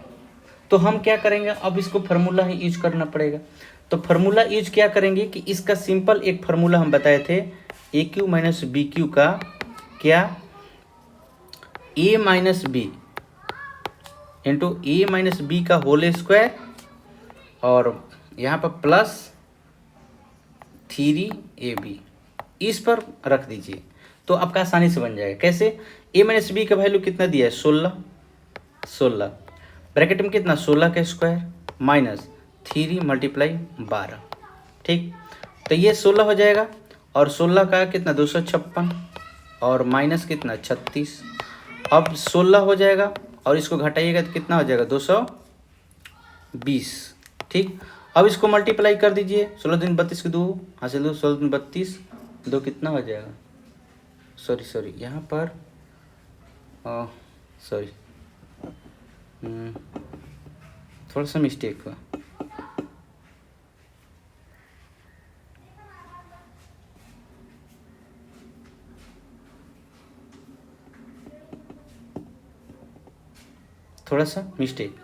तो हम क्या करेंगे, अब इसको फार्मूला ही यूज करना पड़ेगा। तो फार्मूला यूज क्या करेंगे कि इसका सिंपल एक फार्मूला हम बताए थे, ए क्यू माइनस बी क्यू का क्या, ए minus B into a minus b का होल स्क्वायर और यहाँ पर प्लस 3ab इस पर रख दीजिए तो आपका आसानी से बन जाएगा। कैसे? ए माइनस बी का वैल्यू कितना दिया है? 16 ब्रैकेट में कितना, 16 का स्क्वायर माइनस 3 मल्टीप्लाई 12। ठीक, तो ये 16 हो जाएगा और 16 का कितना 256 और माइनस कितना 36। अब 16 हो जाएगा और इसको घटाइएगा तो कितना हो जाएगा 220। ठीक, अब इसको मल्टीप्लाई कर दीजिए, 16 दूनी 32 के 2 हासिल 2, 16 दूनी 32, 2 कितना हो जाएगा, सॉरी यहाँ पर सॉरी थोड़ा सा मिस्टेक हुआ। थोड़ा सा मिस्टेक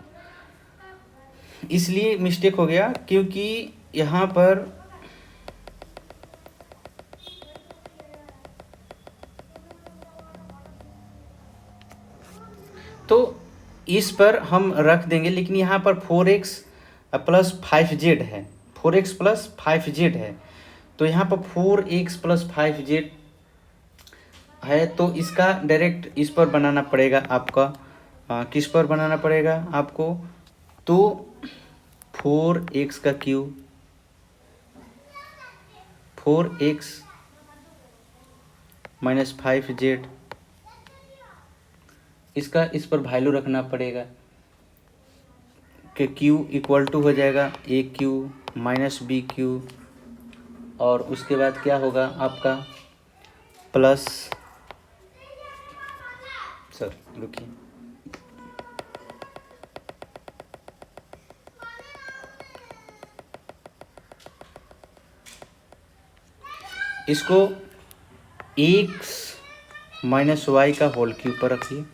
इसलिए मिस्टेक हो गया क्योंकि यहाँ पर तो इस पर हम रख देंगे, लेकिन यहाँ पर 4x प्लस 5z है, 4x प्लस 5z है। तो यहाँ पर 4x प्लस 5z है तो इसका डायरेक्ट इस पर बनाना पड़ेगा आपका। किस पर बनाना पड़ेगा आपको? तो 4x का क्यूब, 4x माइनस 5z इसका इस पर वैल्यू रखना पड़ेगा कि q इक्वल टू हो जाएगा a Q minus B Q और उसके बाद क्या होगा आपका प्लस, सर रुकिए, इसको x माइनस वाई का होल क्यूब पर रखिए,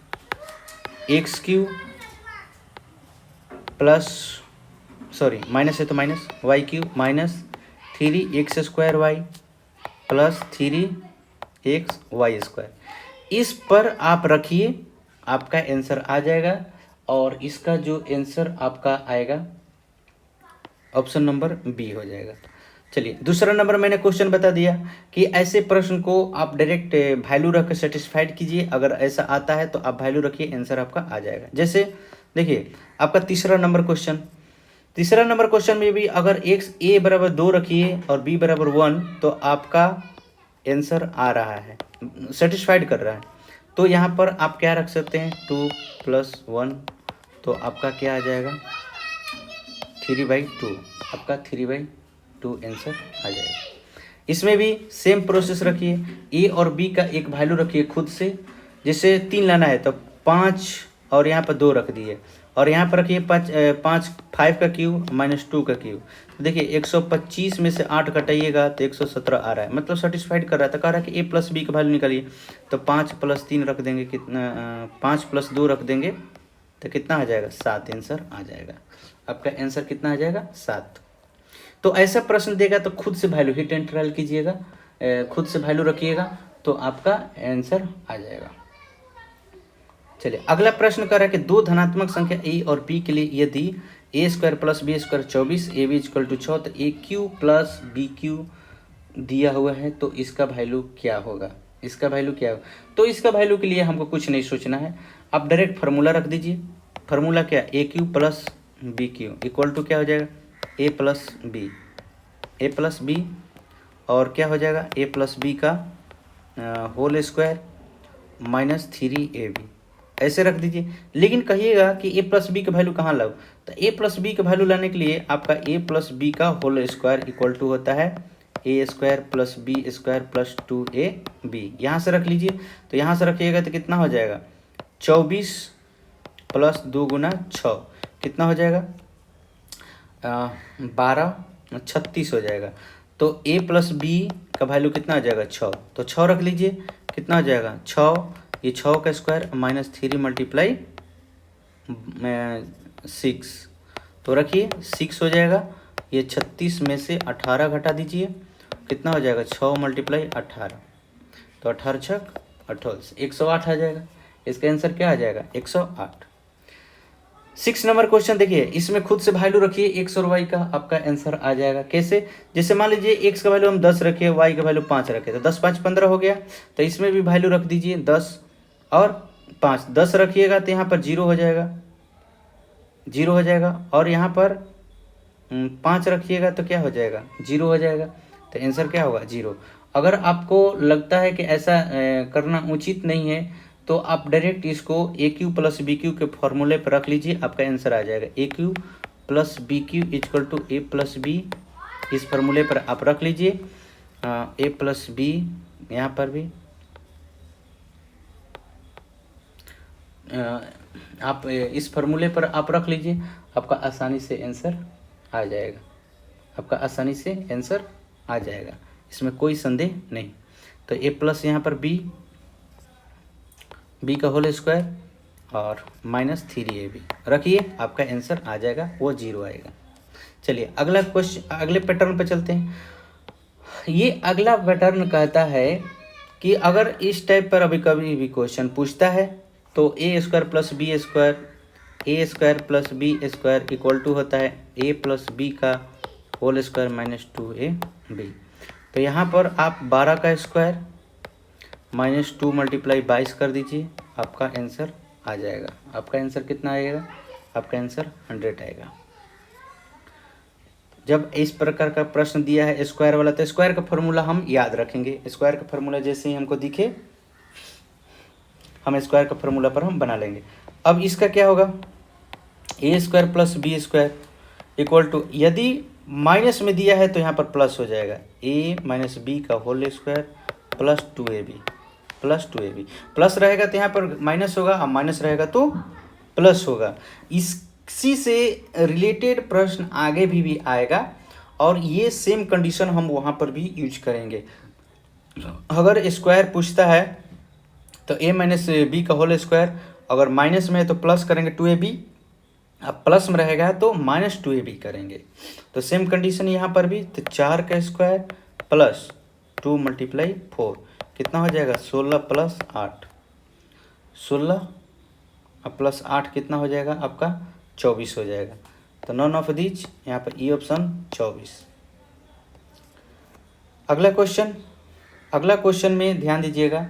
x cube plus sorry minus है तो minus y cube minus 3x square y plus 3x y square इस पर आप रखिए, आपका आंसर आ जाएगा। और इसका जो आंसर आपका आएगा ऑप्शन नंबर बी हो जाएगा। चलिए दूसरा नंबर मैंने क्वेश्चन बता दिया कि ऐसे प्रश्न को आप डायरेक्ट वैल्यू रख कर सेटिस्फाइड कीजिए। अगर ऐसा आता है तो आप वैल्यू रखिए, आंसर आपका आ जाएगा। जैसे देखिए आपका तीसरा नंबर क्वेश्चन में भी अगर x a बराबर 2 रखिए और b बराबर 1 तो आपका आंसर आ रहा है, सेटिस्फाइड कर रहा है। तो यहाँ पर आप क्या रख सकते हैं 2 + 1 तो आपका क्या आ जाएगा 3/2, आपका 3/2 आंसर आ जाएगा। इसमें भी सेम प्रोसेस रखिए, ए और बी का एक वैल्यू रखिए खुद से। जैसे 3 लाना है तो 5 और यहाँ पर 2 रख दिए और यहाँ पर रखिए 5 का क्यूब माइनस 2 का क्यूब। देखिए 125 में से 8 घटाइएगा तो 117 आ रहा है, मतलब सेटिस्फाइड कर रहा था। कह रहा है कि a + b का वैल्यू निकालिए तो 5 + 3 रख देंगे, कितना 5 + 2 रख देंगे तो कितना आ जाएगा 7 आंसर आ जाएगा। आपका आंसर कितना आ जाएगा 7। तो ऐसा प्रश्न देगा तो खुद से वैल्यू हिट एंड ट्रायल कीजिएगा, खुद से वैल्यू रखिएगा तो आपका आंसर आ जाएगा। चलिए अगला प्रश्न कर रहा है कि दो धनात्मक संख्या a और b के लिए यदि a² + b² 24 ab = 6 तो a³ + b³ दिया हुआ है तो इसका वैल्यू क्या होगा, इसका वैल्यू क्या होगा। तो इसका वैल्यू के लिए हमको कुछ नहीं सोचना है, आप डायरेक्ट फार्मूला रख दीजिए। फार्मूला क्या, a³ + b³ इक्वल टू क्या हो जाएगा a + b और क्या हो जाएगा a + b का होल स्क्वायर माइनस 3ab ऐसे रख दीजिए। लेकिन कहिएगा कि a + b का वैल्यू कहाँ लाओ, तो a + b का वैल्यू लाने के लिए आपका a + b का होल स्क्वायर इक्वल टू होता है a square plus b square plus 2ab, यहाँ से रख लीजिए। तो यहाँ से रखिएगा तो कितना हो जाएगा 24 प्लस 2 गुना 6 कितना हो जाएगा 12 36 हो जाएगा। तो a प्लस बी का वैल्यू कितना हो जाएगा 6, तो 6 रख लीजिए कितना हो जाएगा 6, ये 6 का स्क्वायर माइनस 3 मल्टीप्लाई 6, तो रखिए 6 हो जाएगा। ये 36 में से 18 घटा दीजिए कितना हो जाएगा 6 मल्टीप्लाई 18, तो 18 छक 28 108 आ जाएगा। इसका आंसर क्या आ जाएगा 108। 6 नंबर क्वेश्चन देखिए, इसमें खुद से वैल्यू रखिए एक्स और वाई का, आपका आंसर आ जाएगा। कैसे, जैसे मान लीजिए एक्स का वैल्यू हम 10 रखे, वाई का वैल्यू 5 रखे, तो 10 5 15 हो गया। तो इसमें भी वैल्यू रख दीजिए 10 और 5, 10 रखिएगा तो यहाँ पर 0 हो जाएगा, 0 हो जाएगा। और यहाँ पर 5 रखिएगा तो क्या हो जाएगा 0 हो जाएगा। तो आंसर क्या होगा 0। अगर आपको लगता है कि ऐसा करना उचित नहीं है तो आप डायरेक्ट इसको a cube plus b cube के फॉर्मूले पर रख लीजिए, आपका आंसर आ जाएगा a cube plus b cube equal to a plus b. इस फार्मूले पर आप रख लीजिए ए प्लस बी, यहाँ पर भी आप इस फार्मूले पर आप रख लीजिए, आपका आसानी से आंसर आ जाएगा, आपका आसानी से आंसर आ जाएगा, इसमें कोई संदेह नहीं। तो ए प्लस यहाँ पर बी का होल स्क्वायर और माइनस 3ab रखिए, आपका आंसर आ जाएगा, वो 0 आएगा। चलिए अगला क्वेश्चन, अगले पैटर्न पे चलते हैं। ये अगला पैटर्न कहता है कि अगर इस टाइप पर अभी कभी भी क्वेश्चन पूछता है तो a square plus b square, a square plus b square equal to होता है ए प्लस बी का होल स्क्वायर माइनस 2ab। तो यहाँ पर आप 12 का स्क्वायर माइनस 2 मल्टीप्लाई 22 कर दीजिए, आपका आंसर आ जाएगा। आपका आंसर कितना आएगा, आपका आंसर 100 आएगा। जब इस प्रकार का प्रश्न दिया है स्क्वायर वाला, तो स्क्वायर का फॉर्मूला हम याद रखेंगे। स्क्वायर का फॉर्मूला जैसे ही हमको दिखे हम स्क्वायर का फॉर्मूला पर हम बना लेंगे। अब इसका क्या होगा a square plus b square equal to, यदि माइनस में दिया है तो यहाँ पर प्लस हो जाएगा ए माइनस बी का whole square plus 2ab, plus 2ab। Plus रहेगा तो यहाँ पर माइनस होगा और माइनस रहेगा तो प्लस होगा। इसी से रिलेटेड प्रश्न आगे भी आएगा और ये सेम कंडीशन हम वहाँ पर भी यूज करेंगे। अगर स्क्वायर पूछता है तो ए माइनस बी का होल स्क्वायर, अगर माइनस में है तो प्लस करेंगे 2ab, अब प्लस में रहेगा तो माइनस 2ab करेंगे। तो सेम कंडीशन यहाँ पर भी, तो 4 का स्क्वायर प्लस 2 मल्टीप्लाई 4 कितना हो जाएगा 16 प्लस 8, 16 प्लस 8 कितना हो जाएगा आपका 24 हो जाएगा। तो नॉन ऑफ दीज यहाँ पर ई ऑप्शन 24। अगला क्वेश्चन में ध्यान दीजिएगा,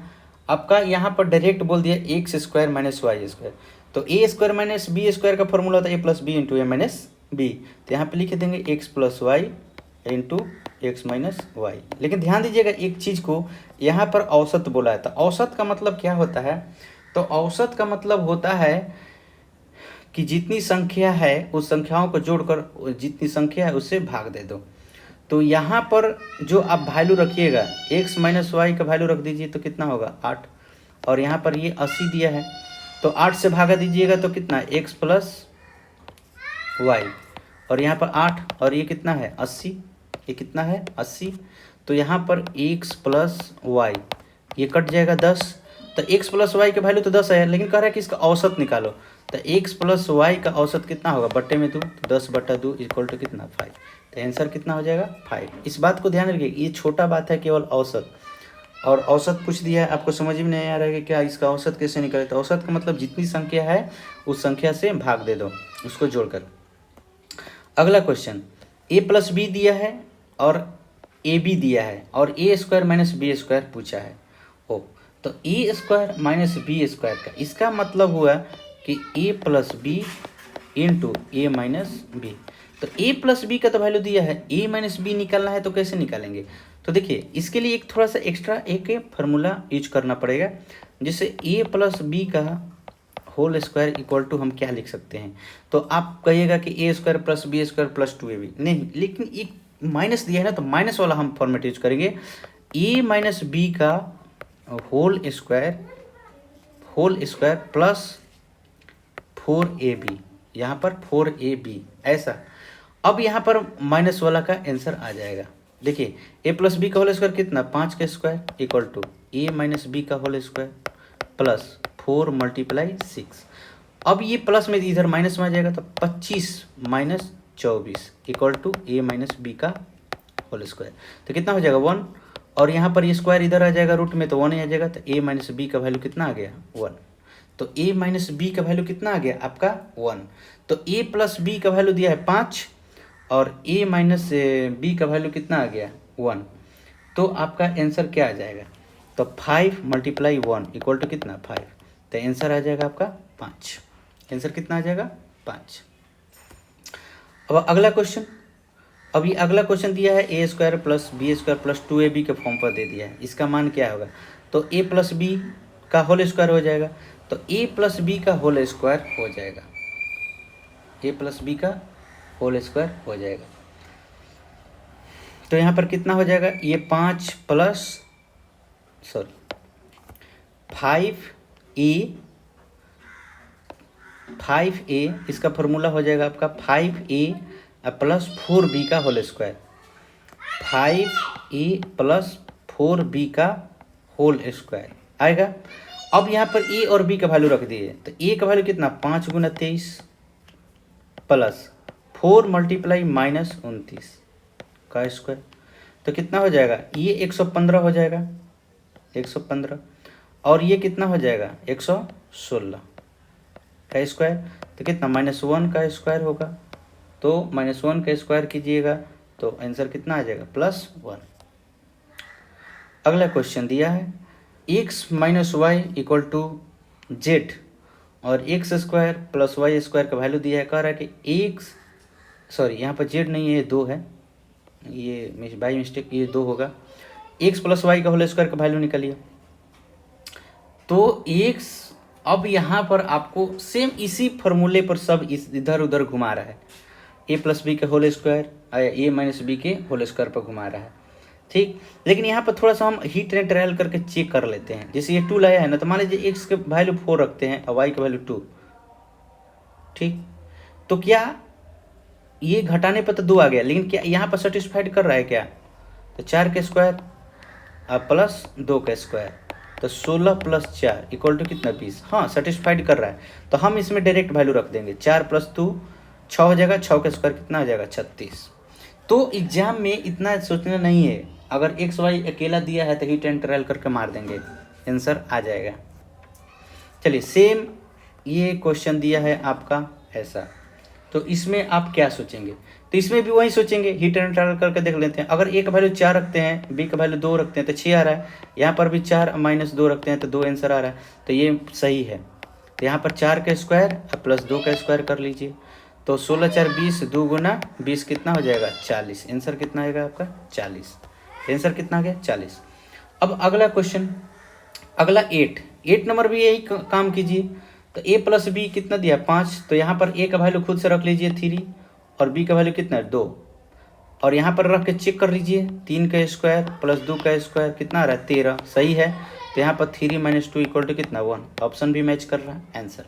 आपका यहाँ पर डायरेक्ट बोल दिया x square minus y square. तो a square minus b square का फॉर्मूला होता है a plus b into a minus b. तो यहाँ पे लिख देंगे x plus y into x minus y. लेकिन ध्यान दीजिएगा एक चीज़ को, यहाँ पर औसत बोला है। तो औसत का मतलब क्या होता है, तो औसत का मतलब होता है कि जितनी संख्या है उस संख्याओं को जोड़कर जितनी संख्या है उससे भाग दे दो। तो यहाँ पर जो आप वैल्यू रखिएगा एक्स माइनस वाई का वैल्यू रख दीजिए तो कितना होगा 8, और यहाँ पर ये 80 दिया है तो 8 से भागा दीजिएगा तो कितना एक्स प्लस वाई, और यहाँ पर 8 और ये कितना है 80, ये कितना है 80। तो यहाँ पर एक्स प्लस वाई ये कट जाएगा 10, तो एक्स प्लस वाई का वैल्यू तो 10 है, लेकिन कह रहा है कि इसका औसत निकालो। तो एक्स प्लस वाई का औसत कितना होगा बट्टे में 2, तो 10 बट्टा 2 इक्वल टू कितना 5। तो आंसर कितना हो जाएगा 5। इस बात को ध्यान रखिए, ये छोटा बात है केवल औसत, और औसत पूछ दिया है आपको समझ में नहीं आ रहा है कि क्या इसका औसत कैसे निकले। तो औसत का मतलब जितनी संख्या है उस संख्या से भाग दे दो उसको जोड़कर। अगला क्वेश्चन, ए प्लस बी दिया है और ए बी दिया है और a square minus b square पूछा है। ओ तो a square minus b square का इसका मतलब हुआ कि a plus b into a minus b. तो ए प्लस बी का तो वैल्यू दिया है, ए माइनस बी निकालना है तो कैसे निकालेंगे। तो देखिए इसके लिए एक थोड़ा सा एक्स्ट्रा एक फार्मूला यूज करना पड़ेगा, जिससे ए प्लस बी का होल स्क्वायर इक्वल टू हम क्या लिख सकते हैं। तो आप कहिएगा कि a square plus b square plus 2ab नहीं, लेकिन एक माइनस दिया है ना, तो माइनस वाला हम फॉर्मेट यूज करेंगे। ए माइनस बी का होल स्क्वायर प्लस 4ab, यहाँ पर 4ab ऐसा। अब यहाँ पर माइनस वाला का आंसर आ जाएगा। देखिए a प्लस बी का होल स्क्वायर कितना, 5 का square equal to a minus b का होल स्क्वायर प्लस 4 × 6। अब ये प्लस में इधर माइनस में आ जाएगा, तो 25 minus 24 equal to a minus b का होल स्क्वायर। तो कितना हो जाएगा 1, और यहाँ पर ये स्क्वायर इधर आ जाएगा रूट में, तो 1 ही आ जाएगा। तो a माइनस बी का वैल्यू कितना आ गया 1। तो a माइनस बी का वैल्यू कितना आ गया आपका 1। तो a प्लस बी का वैल्यू दिया है 5 और a माइनस बी का वैल्यू कितना आ गया 1। तो आपका आंसर क्या आ जाएगा, तो 5 × 1 इक्वल टू कितना 5। तो आंसर आ जाएगा आपका 5। आंसर कितना आ जाएगा 5। अब अगला क्वेश्चन, अभी अगला क्वेश्चन दिया है a square plus b square plus 2ab के फॉर्म पर दे दिया है। इसका मान क्या होगा, तो a प्लस बी का होल स्क्वायर हो जाएगा, तो a प्लस बी का होल स्क्वायर हो जाएगा, a प्लस बी का होल स्क्वायर हो जाएगा। तो यहाँ पर कितना हो जाएगा, ये 5 प्लस 5a इसका फॉर्मूला हो जाएगा आपका 5a प्लस 4b का whole square, 5a plus 4b का होल स्क्वायर आएगा। अब यहाँ पर a और b का वैल्यू रख दिए, तो a का वैल्यू कितना 5 × 23 प्लस 4 × -29 का स्क्वायर। तो कितना हो जाएगा, ये 115 हो जाएगा 115, और ये कितना हो जाएगा 116 का स्क्वायर। तो कितना -1 का स्क्वायर होगा, तो -1 का स्क्वायर कीजिएगा तो आंसर कितना आ जाएगा +1। अगला क्वेश्चन दिया है x minus y equal to z और x square plus y square का वैल्यू दिया है। कह रहा है कि यहाँ पर जेड नहीं है, ये 2 है, ये बाई मिस्टेक ये 2 होगा। x प्लस वाई का होल स्क्वायर का वैल्यू निकालिए। तो x अब यहाँ पर आपको सेम इसी फॉर्मूले पर सब इधर उधर घुमा रहा है, a प्लस बी के whole square a minus b के होल स्क्वायर पर घुमा रहा है, ठीक। लेकिन यहाँ पर थोड़ा सा हम हीट एंड ट्रायल करके चेक कर लेते हैं। जैसे ये 2 लाया है ना, तो मान लीजिए x के वैल्यू 4 रखते हैं और y का वैल्यू 2, ठीक। तो क्या ये घटाने पर तो 2 आ गया, लेकिन क्या यहाँ पर सेटिस्फाइड कर रहा है क्या, तो 4 का स्क्वायर प्लस 2 का स्क्वायर, तो 16 + 4 इक्वल टू कितना 20। हाँ सेटिस्फाइड कर रहा है, तो हम इसमें डायरेक्ट वैल्यू रख देंगे, 4 + 2 6 हो जाएगा, 6 का स्क्वायर कितना आ जाएगा 36। तो एग्जाम में इतना सोचना नहीं है, अगर एक्स वाई अकेला दिया है तो हीट एंड ट्रायल करके मार देंगे, आंसर आ जाएगा। चलिए सेम ये क्वेश्चन दिया है आपका ऐसा, तो इसमें आप क्या सोचेंगे, तो इसमें भी वही सोचेंगे, हीट एंड ट्रायल करके देख लेते हैं। अगर ए का वैल्यू 4 रखते हैं, बी का वैल्यू 2 रखते हैं, तो 6 आ रहा है। यहाँ पर भी 4 - 2 रखते हैं तो 2 आंसर आ रहा है, तो ये सही है। तो यहाँ पर 4 का स्क्वायर प्लस 2 का स्क्वायर कर लीजिए, तो 16 × 4 = 20, 2 × 20 कितना हो जाएगा 40। आंसर कितना आएगा आपका 40। आंसर कितना आ गया 40। अब अगला क्वेश्चन, अगला 8 नंबर भी यही काम कीजिए। तो a प्लस बी कितना दिया 5, तो यहाँ पर a का वैल्यू खुद से रख लीजिए 3 और b का वैल्यू कितना है 2, और यहाँ पर रख के चेक कर लीजिए, 3 का स्क्वायर प्लस 2 का स्क्वायर कितना आ रहा है 13, सही है। तो यहाँ पर 3 - 2 इक्वल टू कितना 1, ऑप्शन भी मैच कर रहा है आंसर,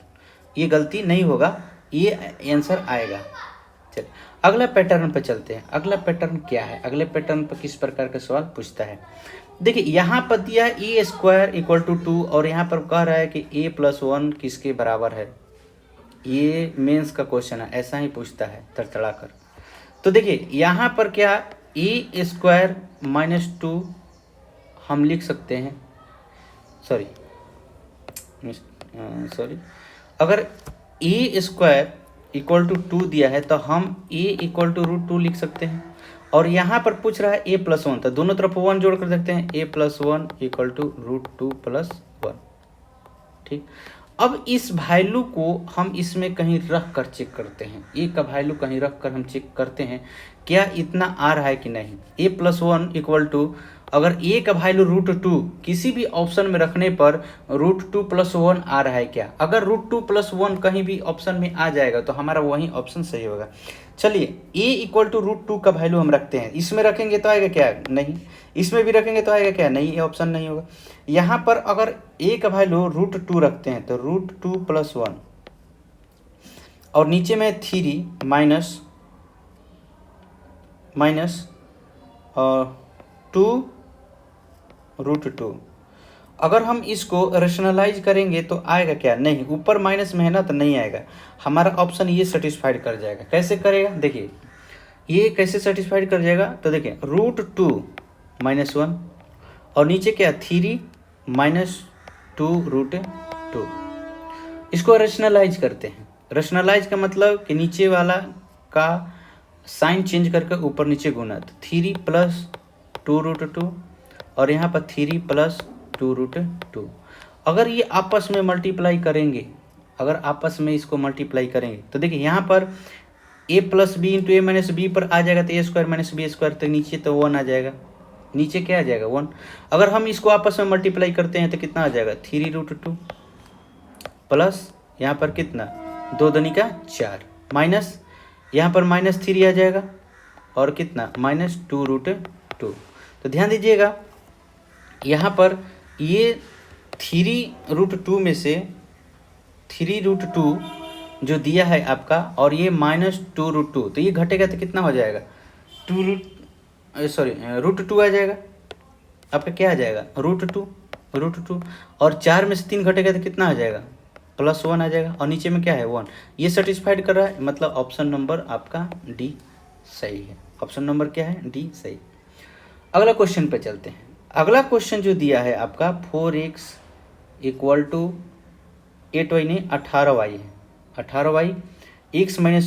ये गलती नहीं होगा, ये आंसर आएगा। चलिए अगला पैटर्न पर चलते हैं। अगला पैटर्न क्या है, अगले पैटर्न पर किस प्रकार का सवाल पूछता है। देखिए यहाँ पर दिया है a² = 2 और यहाँ पर कह रहा है कि a + 1 किसके बराबर है। ये मेंस का क्वेश्चन है, ऐसा ही पूछता है तड़तड़ा कर। तो देखिए यहाँ पर क्या a² - 2 हम लिख सकते हैं, अगर a² = 2 दिया है तो हम a = √2 लिख सकते हैं, और यहाँ पर पूछ रहा है a + 1, तो दोनों तरफ 1 जोड़ कर देखते हैं, a + 1 = √2 + 1, ठीक। अब इस वैल्यू को हम इसमें कहीं रख कर चेक करते हैं, a का वैल्यू कहीं रख कर हम चेक करते हैं क्या इतना आ रहा है कि नहीं। a + 1 = अगर a का वैल्यू √2 किसी भी ऑप्शन में रखने पर √2 + 1 आ रहा है क्या? अगर √2 + 1 कहीं भी ऑप्शन में आ जाएगा तो हमारा वही ऑप्शन सही होगा। चलिए a = √2 का वैल्यू हम रखते हैं, इसमें रखेंगे तो आएगा क्या? नहीं। इसमें भी रखेंगे तो आएगा क्या? नहीं, ये ऑप्शन नहीं होगा। यहाँ पर अगर a का वैल्यू √2 रखते हैं तो √2 + 1 और नीचे में 3 माइनस और 2√2। अगर हम इसको रेशनलाइज करेंगे तो आएगा क्या? नहीं, ऊपर माइनस में है ना तो नहीं आएगा। हमारा ऑप्शन ये सेटिस्फाइड कर जाएगा। कैसे करेगा? देखिए ये कैसे सेटिस्फाइड कर जाएगा, तो देखिए √2 - 1 और नीचे क्या? 3 - 2√2। इसको रेशनलाइज करते हैं। रेशनलाइज का मतलब कि नीचे वाला का साइन चेंज करके ऊपर नीचे गुना, तो 3 + 2√2 और यहाँ पर 3 + 2√2। अगर ये आपस में मल्टीप्लाई करेंगे, अगर आपस में इसको मल्टीप्लाई करेंगे तो देखिए यहाँ पर a + b × a - b पर आ जाएगा तो a² - b², तो नीचे तो 1 आ जाएगा। नीचे क्या आ जाएगा? 1। अगर हम इसको आपस में मल्टीप्लाई करते हैं तो कितना आ जाएगा? 3√2 प्लस यहाँ पर कितना? 2 दूनी का 4 माइनस यहाँ पर -3 आ जाएगा और कितना? -2√2। तो ध्यान दीजिएगा यहाँ पर ये 3√2 में से 3√2 जो दिया है आपका और ये -2√2, तो ये घटेगा तो कितना हो जाएगा? √2 आ जाएगा। आपका क्या आ जाएगा? √2 और 4 में से 3 घटेगा तो कितना आ जाएगा? +1 आ जाएगा और नीचे में क्या है? 1। ये सेटिस्फाइड कर रहा है, मतलब ऑप्शन नंबर आपका डी सही है। ऑप्शन नंबर क्या है? डी सही। अगला क्वेश्चन पे चलते हैं। अगला क्वेश्चन जो दिया है आपका 4x = 8y नहीं 18y है। 18y x - y -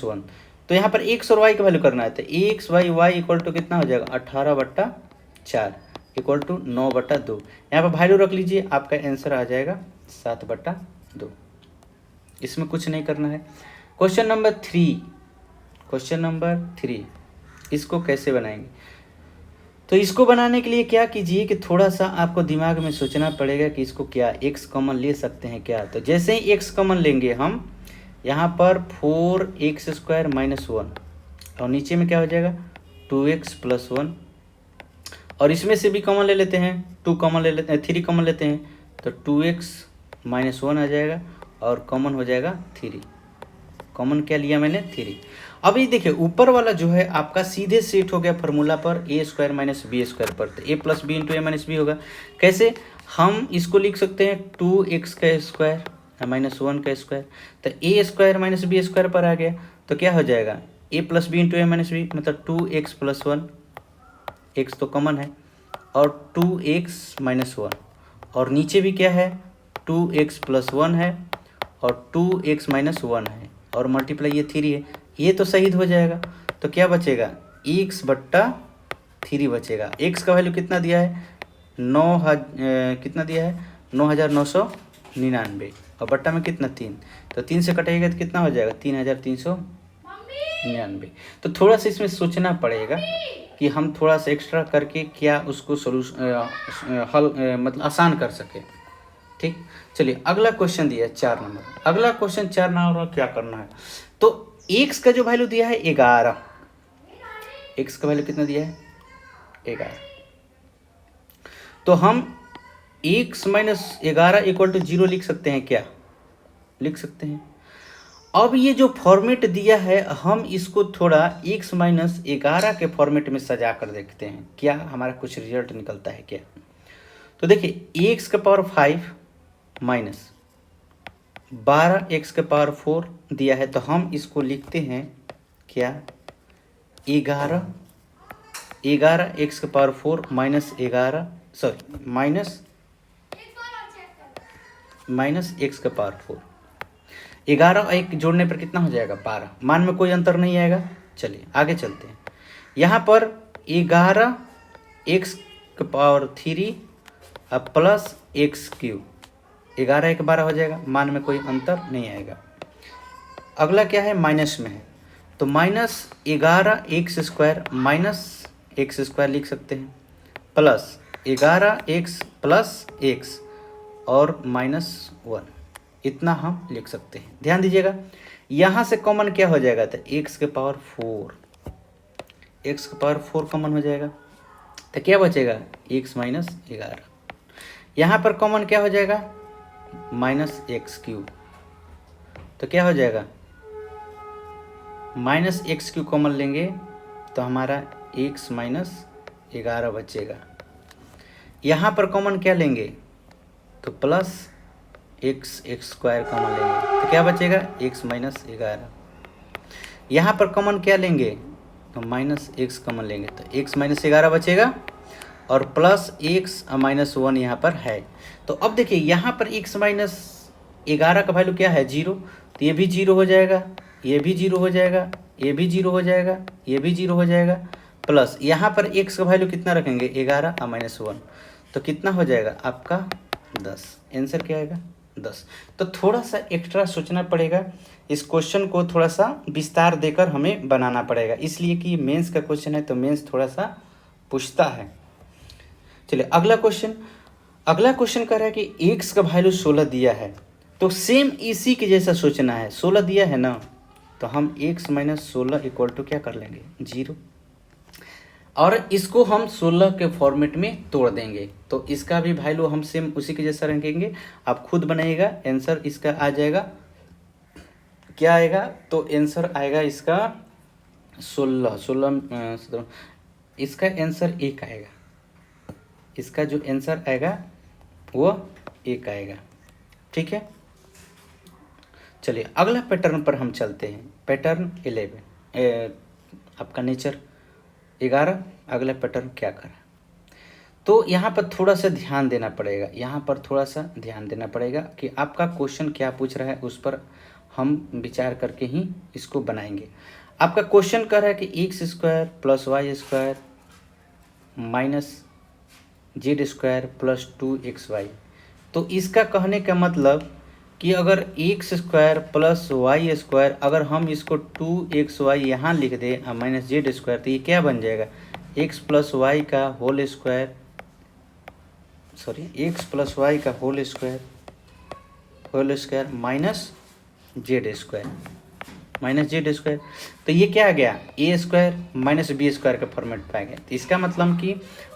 1। तो यहाँ पर x और y का वैल्यू करना है तो x y = कितना हो जाएगा? 18/4 = 9/2। यहाँ पर वैल्यू रख लीजिए, आपका आंसर आ जाएगा 7/2। इसमें कुछ नहीं करना है। क्वेश्चन नंबर 3 इसको कैसे बनाएंगे? तो इसको बनाने के लिए क्या कीजिए कि थोड़ा सा आपको दिमाग में सोचना पड़ेगा कि इसको क्या x कॉमन ले सकते हैं क्या। तो जैसे ही x कॉमन लेंगे हम, यहाँ पर 4x² - 1 और नीचे में क्या हो जाएगा? 2x + 1 और इसमें से भी कॉमन ले लेते हैं, 2 कॉमन ले लेते हैं, 3 कॉमन लेते हैं तो 2x - 1 आ जाएगा और कॉमन हो जाएगा 3। कॉमन क्या लिया मैंने? 3। अभी देखिए ऊपर वाला जो है आपका सीधे सेट हो गया फार्मूला पर a² - b² पर, तो a + b × a - b होगा। कैसे? हम इसको लिख सकते हैं 2x² - 1² तो a² - b² पर आ गया तो क्या हो जाएगा? a + b × a - b मतलब 2x + 1, x तो कॉमन है और 2x - 1 और नीचे भी क्या है? 2x + 1 है और 2x - 1 है और मल्टीप्लाई ये 3 है, ये तो शहीद हो जाएगा। तो क्या बचेगा? x/3 बचेगा। x का वैल्यू कितना दिया है? कितना दिया है? 9,999 और बट्टा में कितना? 3। तो 3 से कटेगा तो कितना हो जाएगा? 3,399। तो थोड़ा सा इसमें सोचना पड़ेगा कि हम थोड़ा सा एक्स्ट्रा करके क्या उसको मतलब आसान कर सके। ठीक, चलिए अगला क्वेश्चन दिया है 4 नंबर। अगला क्वेश्चन 4 नंबर क्या करना है? तो x का जो वैल्यू दिया है 11, x का वैल्यू कितना दिया है? 11। तो हम x - 11 = 0 लिख सकते हैं क्या? लिख सकते हैं। अब ये जो फॉर्मेट दिया है हम इसको थोड़ा x - 11 के फॉर्मेट में सजा कर देखते हैं, क्या हमारा कुछ रिजल्ट निकलता है क्या। तो देखिए x⁵ माइनस 12x⁴ दिया है तो हम इसको लिखते हैं क्या? 11 x⁴ माइनस 11 माइनस x⁴ 11 और 1 जोड़ने पर कितना हो जाएगा? 12। मान में कोई अंतर नहीं आएगा। चलिए आगे चलते हैं। यहाँ पर 11x⁴ प्लस x³ 11 1 12 हो जाएगा, मान में कोई अंतर नहीं आएगा। अगला क्या है? माइनस में है तो -11x² - x² लिख सकते हैं। प्लस 11x प्लस x और -1, इतना हम लिख सकते हैं। ध्यान दीजिएगा, यहाँ से कॉमन क्या हो जाएगा, तो x के पावर 4 कॉमन हो जाएगा, तो क्या बचेगा, x माइनस 11। यहाँ पर कॉमन क्या हो जाएगा, -x³, तो क्या हो जाएगा, -x³ कॉमन लेंगे तो हमारा x माइनस 11 बचेगा। यहाँ पर कॉमन क्या लेंगे, तो प्लस x² कॉमन लेंगे तो क्या बचेगा, x माइनस 11। यहाँ पर कॉमन क्या लेंगे, तो -x कॉमन लेंगे तो x माइनस 11 बचेगा और प्लस x -1 यहाँ पर है। तो अब देखिए यहाँ पर x माइनस 11 का वैल्यू क्या है, 0, तो ये भी 0 हो जाएगा, ये भी 0 हो जाएगा, ये भी 0 हो जाएगा, ये भी 0 हो जाएगा, प्लस यहाँ पर x का वैल्यू कितना रखेंगे, 11 और -1, तो कितना हो जाएगा आपका 10। आंसर क्या आएगा, 10। तो थोड़ा सा एक्स्ट्रा सोचना पड़ेगा, इस क्वेश्चन को थोड़ा सा विस्तार देकर हमें बनाना पड़ेगा, इसलिए कि मेंस का क्वेश्चन है तो मेंस थोड़ा सा पूछता है। चलिए अगला क्वेश्चन कह रहा है कि x का वैल्यू 16 दिया है, तो सेम इसी के जैसा सोचना है। 16 दिया है ना, तो हम x माइनस 16 इक्वल टू क्या कर लेंगे, 0, और इसको हम 16 के फॉर्मेट में तोड़ देंगे, तो इसका भी वैल्यू हम सेम उसी के जैसा रखेंगे। आप खुद बनाइएगा, आंसर इसका आ जाएगा, क्या आएगा, तो आंसर आएगा इसका 16 इसका आंसर 1 आएगा, इसका जो आंसर आएगा वो 1 आएगा। ठीक है, चलिए अगला पैटर्न पर हम चलते हैं। पैटर्न 11 आपका नेचर 11, अगला पैटर्न क्या करा, तो यहाँ पर थोड़ा सा ध्यान देना पड़ेगा, यहाँ पर थोड़ा सा ध्यान देना पड़ेगा कि आपका क्वेश्चन क्या पूछ रहा है, उस पर हम विचार करके ही इसको बनाएंगे। आपका क्वेश्चन कर रहा है कि x² + y² - z² + 2xy, तो इसका कहने का मतलब कि अगर x² + y² अगर हम इसको 2xy यहाँ लिख दें -z², तो ये क्या बन जाएगा, x + y का होल स्क्वायर, x + y का होल स्क्वायर -z², तो ये क्या आ गया, a² - b² का फॉर्मेट पाया गया। तो इसका मतलब कि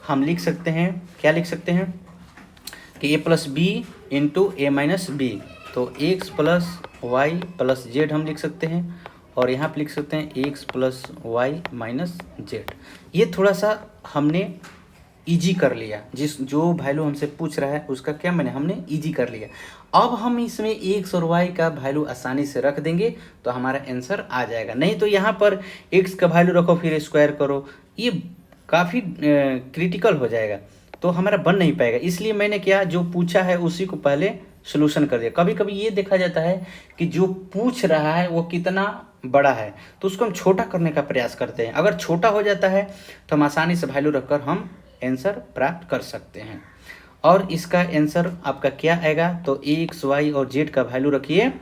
हम लिख सकते हैं, क्या लिख सकते हैं कि a + b × a - b, तो x + y + z हम लिख सकते हैं, और यहाँ पे लिख सकते हैं x + y - z। ये थोड़ा सा हमने इजी कर लिया, जो वैल्यू हमसे पूछ रहा है उसका क्या मैंने हमने इजी कर लिया। अब हम इसमें x और y का वैल्यू आसानी से रख देंगे तो हमारा आंसर आ जाएगा। नहीं तो यहाँ पर x का वैल्यू रखो फिर स्क्वायर करो, ये काफ़ी क्रिटिकल हो जाएगा, तो हमारा बन नहीं पाएगा। इसलिए मैंने क्या, जो पूछा है उसी को पहले सोल्यूशन कर दिया। कभी कभी ये देखा जाता है कि जो पूछ रहा है वो कितना बड़ा है, तो उसको हम छोटा करने का प्रयास करते हैं। अगर छोटा हो जाता है तो हम आसानी से वैल्यू रखकर हम आंसर प्राप्त कर सकते हैं। और इसका आंसर आपका क्या आएगा, तो x, y और z का वैल्यू रखिए।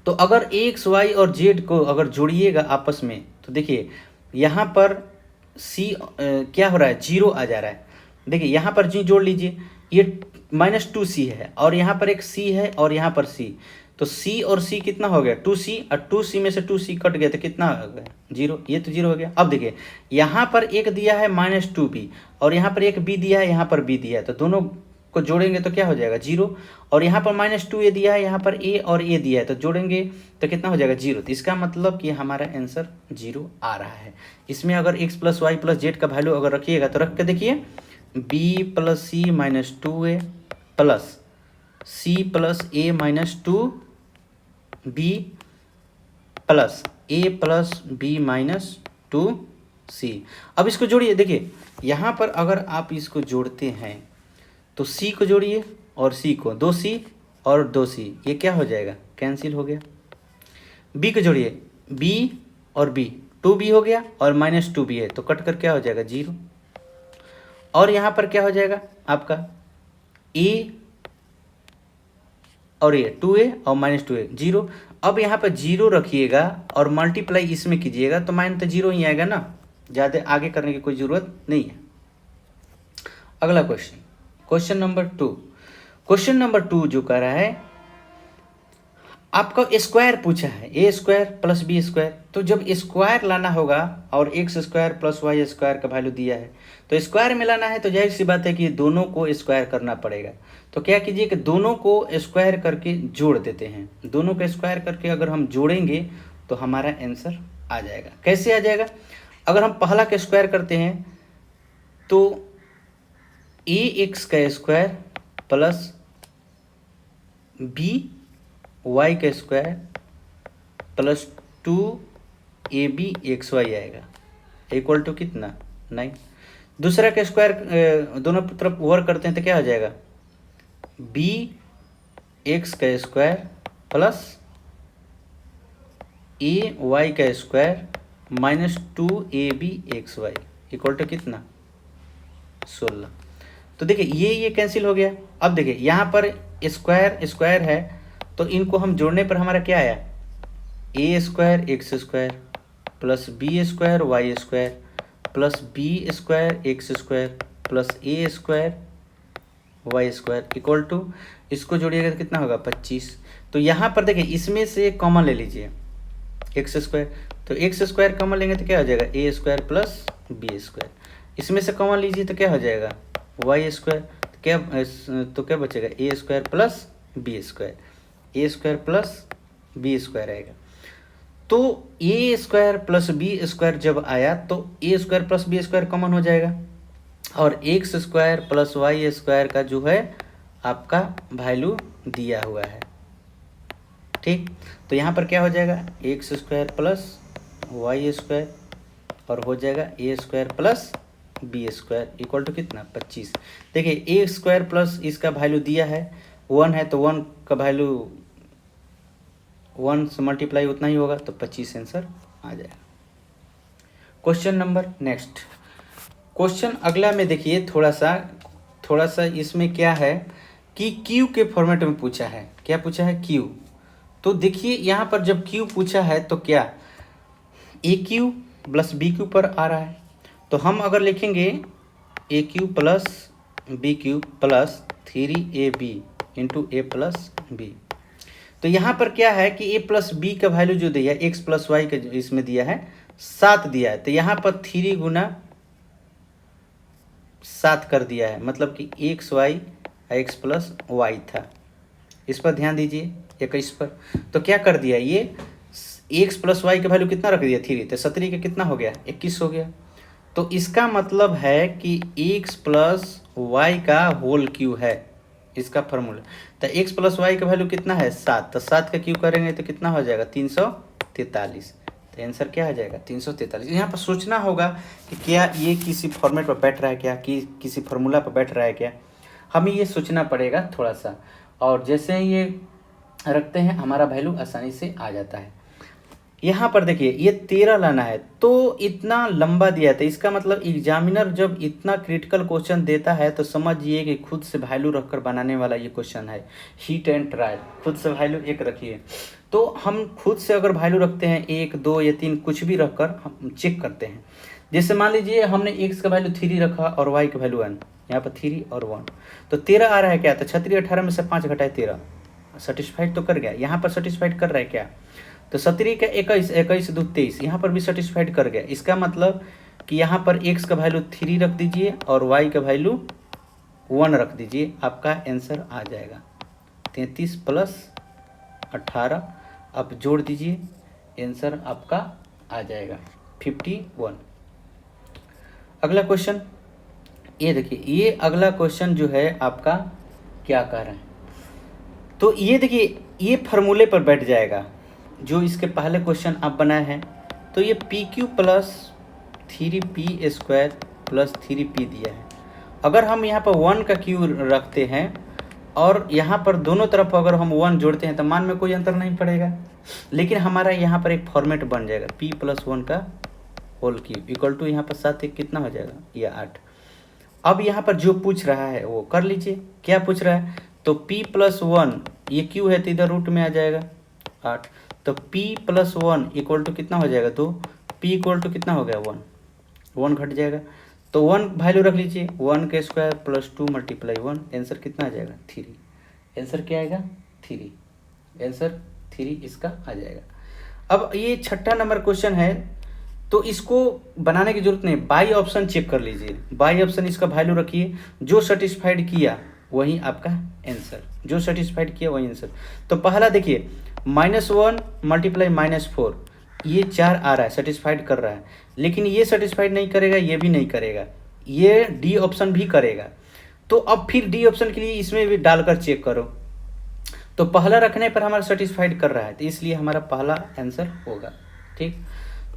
तो अगर x, y और z को अगर जोड़िएगा आपस में, तो देखिए यहाँ पर c क्या हो रहा है, 0 आ जा रहा है। देखिए यहाँ पर जी जोड़ लीजिए, ये -2c है, और यहाँ पर एक c है और यहाँ पर c, तो c और c कितना हो गया, 2c, और 2c में से 2c कट गया तो कितना हो गया, 0, ये तो 0 हो गया। अब देखिए यहाँ पर एक दिया है -2b और यहाँ पर एक b दिया है, यहाँ पर b दिया है, तो दोनों को जोड़ेंगे तो क्या हो जाएगा, 0, और यहाँ पर -2a दिया है, यहाँ पर a और a दिया है, तो जोड़ेंगे तो कितना हो जाएगा, 0। तो इसका मतलब कि हमारा आंसर 0 आ रहा है। इसमें अगर x + y + z का वैल्यू अगर रखिएगा तो रख के देखिए, b + c - 2a plus c + a - 2b plus a + b - 2c। अब इसको जोड़िए, देखिए यहाँ पर अगर आप इसको जोड़ते हैं तो c को जोड़िए और c को, 2c और 2c, ये क्या हो जाएगा, कैंसिल हो गया। b को जोड़िए, b और b, 2b हो गया और -2b है, तो कट कर क्या हो जाएगा, 0। और यहाँ पर क्या हो जाएगा आपका a और a, 2a और -2a, 0। अब यहाँ पर 0 रखिएगा और मल्टीप्लाई इसमें कीजिएगा तो मान तो 0 ही आएगा ना, ज़्यादा आगे करने की कोई ज़रूरत नहीं है। अगला क्वेश्चन, क्वेश्चन नंबर टू जो कह रहा है आपका स्क्वायर पूछा है, a square plus b square. तो जब स्क्वायर लाना होगा और x square plus y square का वैल्यू दिया है तो स्क्वायर में लाना है, तो जाहिर सी बात है कि दोनों को स्क्वायर करना पड़ेगा। तो क्या कीजिए कि दोनों को स्क्वायर करके जोड़ देते हैं। दोनों को स्क्वायर करके अगर हम जोड़ेंगे तो हमारा आंसर आ जाएगा। कैसे आ जाएगा? अगर हम पहला का स्क्वायर करते हैं तो ए एक्स का स्क्वायर प्लस बी वाई का स्क्वायर प्लस 2ab xy आएगा, इक्वल टू कितना 9। दूसरा का स्क्वायर दोनों तरफ वर्क करते हैं तो क्या हो जाएगा, बी एक्स का स्क्वायर प्लस ए वाई का square minus 2ab xy equal to कितना 16। तो देखिए ये कैंसिल हो गया। अब देखिए यहाँ पर स्क्वायर स्क्वायर है तो इनको हम जोड़ने पर हमारा क्या आया, a square x square plus b square y square plus b square x square plus a square y square equal to, इसको जोड़िएगा तो कितना होगा 25। तो यहाँ पर देखिए इसमें से कॉमन ले लीजिए एक्स स्क्वायर, तो एक्स स्क्वायर कॉमन लेंगे तो क्या हो जाएगा a square plus b square. इसमें से कॉमन लीजिए तो क्या हो जाएगा वाई स्क्वायर, तो क्या बचेगा a square plus b square, a square plus b square आएगा। तो a square plus b square जब आया तो a square plus b square common हो जाएगा और x square plus y square का जो है आपका वैल्यू दिया हुआ है। ठीक, तो यहाँ पर क्या हो जाएगा x square plus y square और हो जाएगा a square plus b square equal to कितना 25। देखिए ए स्क्वायर प्लस इसका वैल्यू दिया है 1 है तो 1 का वैल्यू 1 से मल्टीप्लाई उतना ही होगा तो 25 आंसर आ जाएगा। क्वेश्चन नंबर नेक्स्ट, क्वेश्चन अगला में देखिए थोड़ा सा इसमें क्या है कि क्यू के फॉर्मेट में पूछा है। क्या पूछा है क्यू, तो देखिए यहाँ पर जब क्यू पूछा है तो क्या a cube plus b cube पर आ रहा है। तो हम अगर लिखेंगे a cube plus b cube plus 3ab into a plus b, तो यहाँ पर क्या है कि ए प्लस बी का वैल्यू जो दिया है एक्स प्लस वाई का इसमें दिया है 7 दिया है, तो यहाँ पर 3 गुना 7 कर दिया है, मतलब कि x y x plus y था। इस पर ध्यान दीजिए 21 पर, तो क्या कर दिया ये एक्स प्लस वाई का वैल्यू कितना रख दिया 3, तो 17 का कितना हो गया 21 हो गया। तो इसका मतलब है कि एक्स प्लस वाई का होल क्यू है इसका फॉर्मूला। तो एक्स प्लस वाई का वैल्यू कितना है 7, तो 7 का क्यू करेंगे तो कितना हो जाएगा 343। तो आंसर क्या आ जाएगा 343। यहाँ पर सोचना होगा कि क्या ये किसी फॉर्मेट पर बैठ रहा है क्या, कि किसी फार्मूला पर बैठ रहा है क्या, हमें ये सोचना पड़ेगा थोड़ा सा। और जैसे ही ये रखते हैं हमारा वैल्यू आसानी से आ जाता है। यहाँ पर देखिए ये 13 लाना है तो इतना लंबा दिया था, इसका मतलब एग्जामिनर जब इतना क्रिटिकल क्वेश्चन देता है तो समझिए कि खुद से वैल्यू रखकर बनाने वाला ये क्वेश्चन है। हीट एंड ट्रायल, खुद से वैल्यू एक रखिए। तो हम खुद से अगर वैल्यू रखते हैं 1 2 या 3 कुछ भी रखकर हम चेक करते हैं। जैसे मान लीजिए हमने एक्स का वैल्यू 3 रखा और वाई का वैल्यू 1, यहाँ पर 3 और 1, तो 13 आ रहा है क्या, तो 36 18 में से 5 घटाए 13, सेटिस्फाइड तो कर गया। यहाँ पर सेटिस्फाइड कर रहा है क्या, तो 17 का 21 21 2 23, यहाँ पर भी सेटिस्फाइड कर गया। इसका मतलब कि यहाँ पर x का वैल्यू 3 रख दीजिए और y का वैल्यू 1 रख दीजिए, आपका आंसर आ जाएगा 33 प्लस 18। अब जोड़ दीजिए, आंसर आपका आ जाएगा 51। अगला क्वेश्चन ये देखिए, ये अगला क्वेश्चन जो है आपका क्या कह रहा है, तो ये देखिए ये फार्मूले पर बैठ जाएगा जो इसके पहले क्वेश्चन आप बनाए हैं। तो ये P Q plus 3p square plus 3p दिया है। अगर हम यहाँ पर 1 का क्यू रखते हैं और यहाँ पर दोनों तरफ अगर हम 1 जोड़ते हैं तो मान में कोई अंतर नहीं पड़ेगा, लेकिन हमारा यहाँ पर एक फॉर्मेट बन जाएगा p प्लस 1 का होल क्यू इक्वल टू यहाँ पर 7 1 कितना हो जाएगा ये 8। अब यहाँ पर जो पूछ रहा है वो कर लीजिए। क्या पूछ रहा है, तो p प्लस 1 ये क्यू है तो इधर रूट में आ जाएगा 8, तो p प्लस 1 इक्वल टू कितना हो जाएगा 2, p इक्वल टू कितना हो गया 1 घट जाएगा। तो 1 वैल्यू रख लीजिए, 1 के स्क्वायर प्लस 2 मल्टीप्लाई 1, आंसर कितना आ जाएगा 3। आंसर क्या आएगा 3, आंसर 3 इसका आ जाएगा। अब ये छठा नंबर क्वेश्चन है, तो इसको बनाने की जरूरत नहीं, बाई ऑप्शन चेक कर लीजिए, बाई ऑप्शन इसका वैल्यू रखिए, जो सेटिस्फाइड किया वही आपका आंसर, जो सेटिस्फाइड किया वही आंसर। तो पहला देखिए -1 मल्टीप्लाई -4, ये 4 आ रहा है, सेटिस्फाइड कर रहा है, लेकिन ये सेटिस्फाइड नहीं करेगा, ये भी नहीं करेगा, ये डी ऑप्शन भी करेगा। तो अब फिर डी ऑप्शन के लिए इसमें भी डालकर चेक करो, तो पहला रखने पर हमारा सेटिस्फाइड कर रहा है, तो इसलिए हमारा पहला आंसर होगा। ठीक,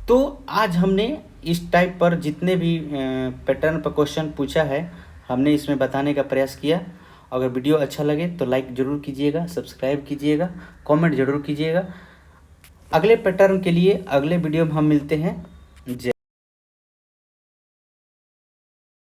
तो आज हमने इस टाइप पर जितने भी पैटर्न पर क्वेश्चन पूछा है, हमने इसमें बताने का प्रयास किया। अगर वीडियो अच्छा लगे तो लाइक ज़रूर कीजिएगा, सब्सक्राइब कीजिएगा, कमेंट ज़रूर कीजिएगा। अगले पैटर्न के लिए अगले वीडियो में हम मिलते हैं। जय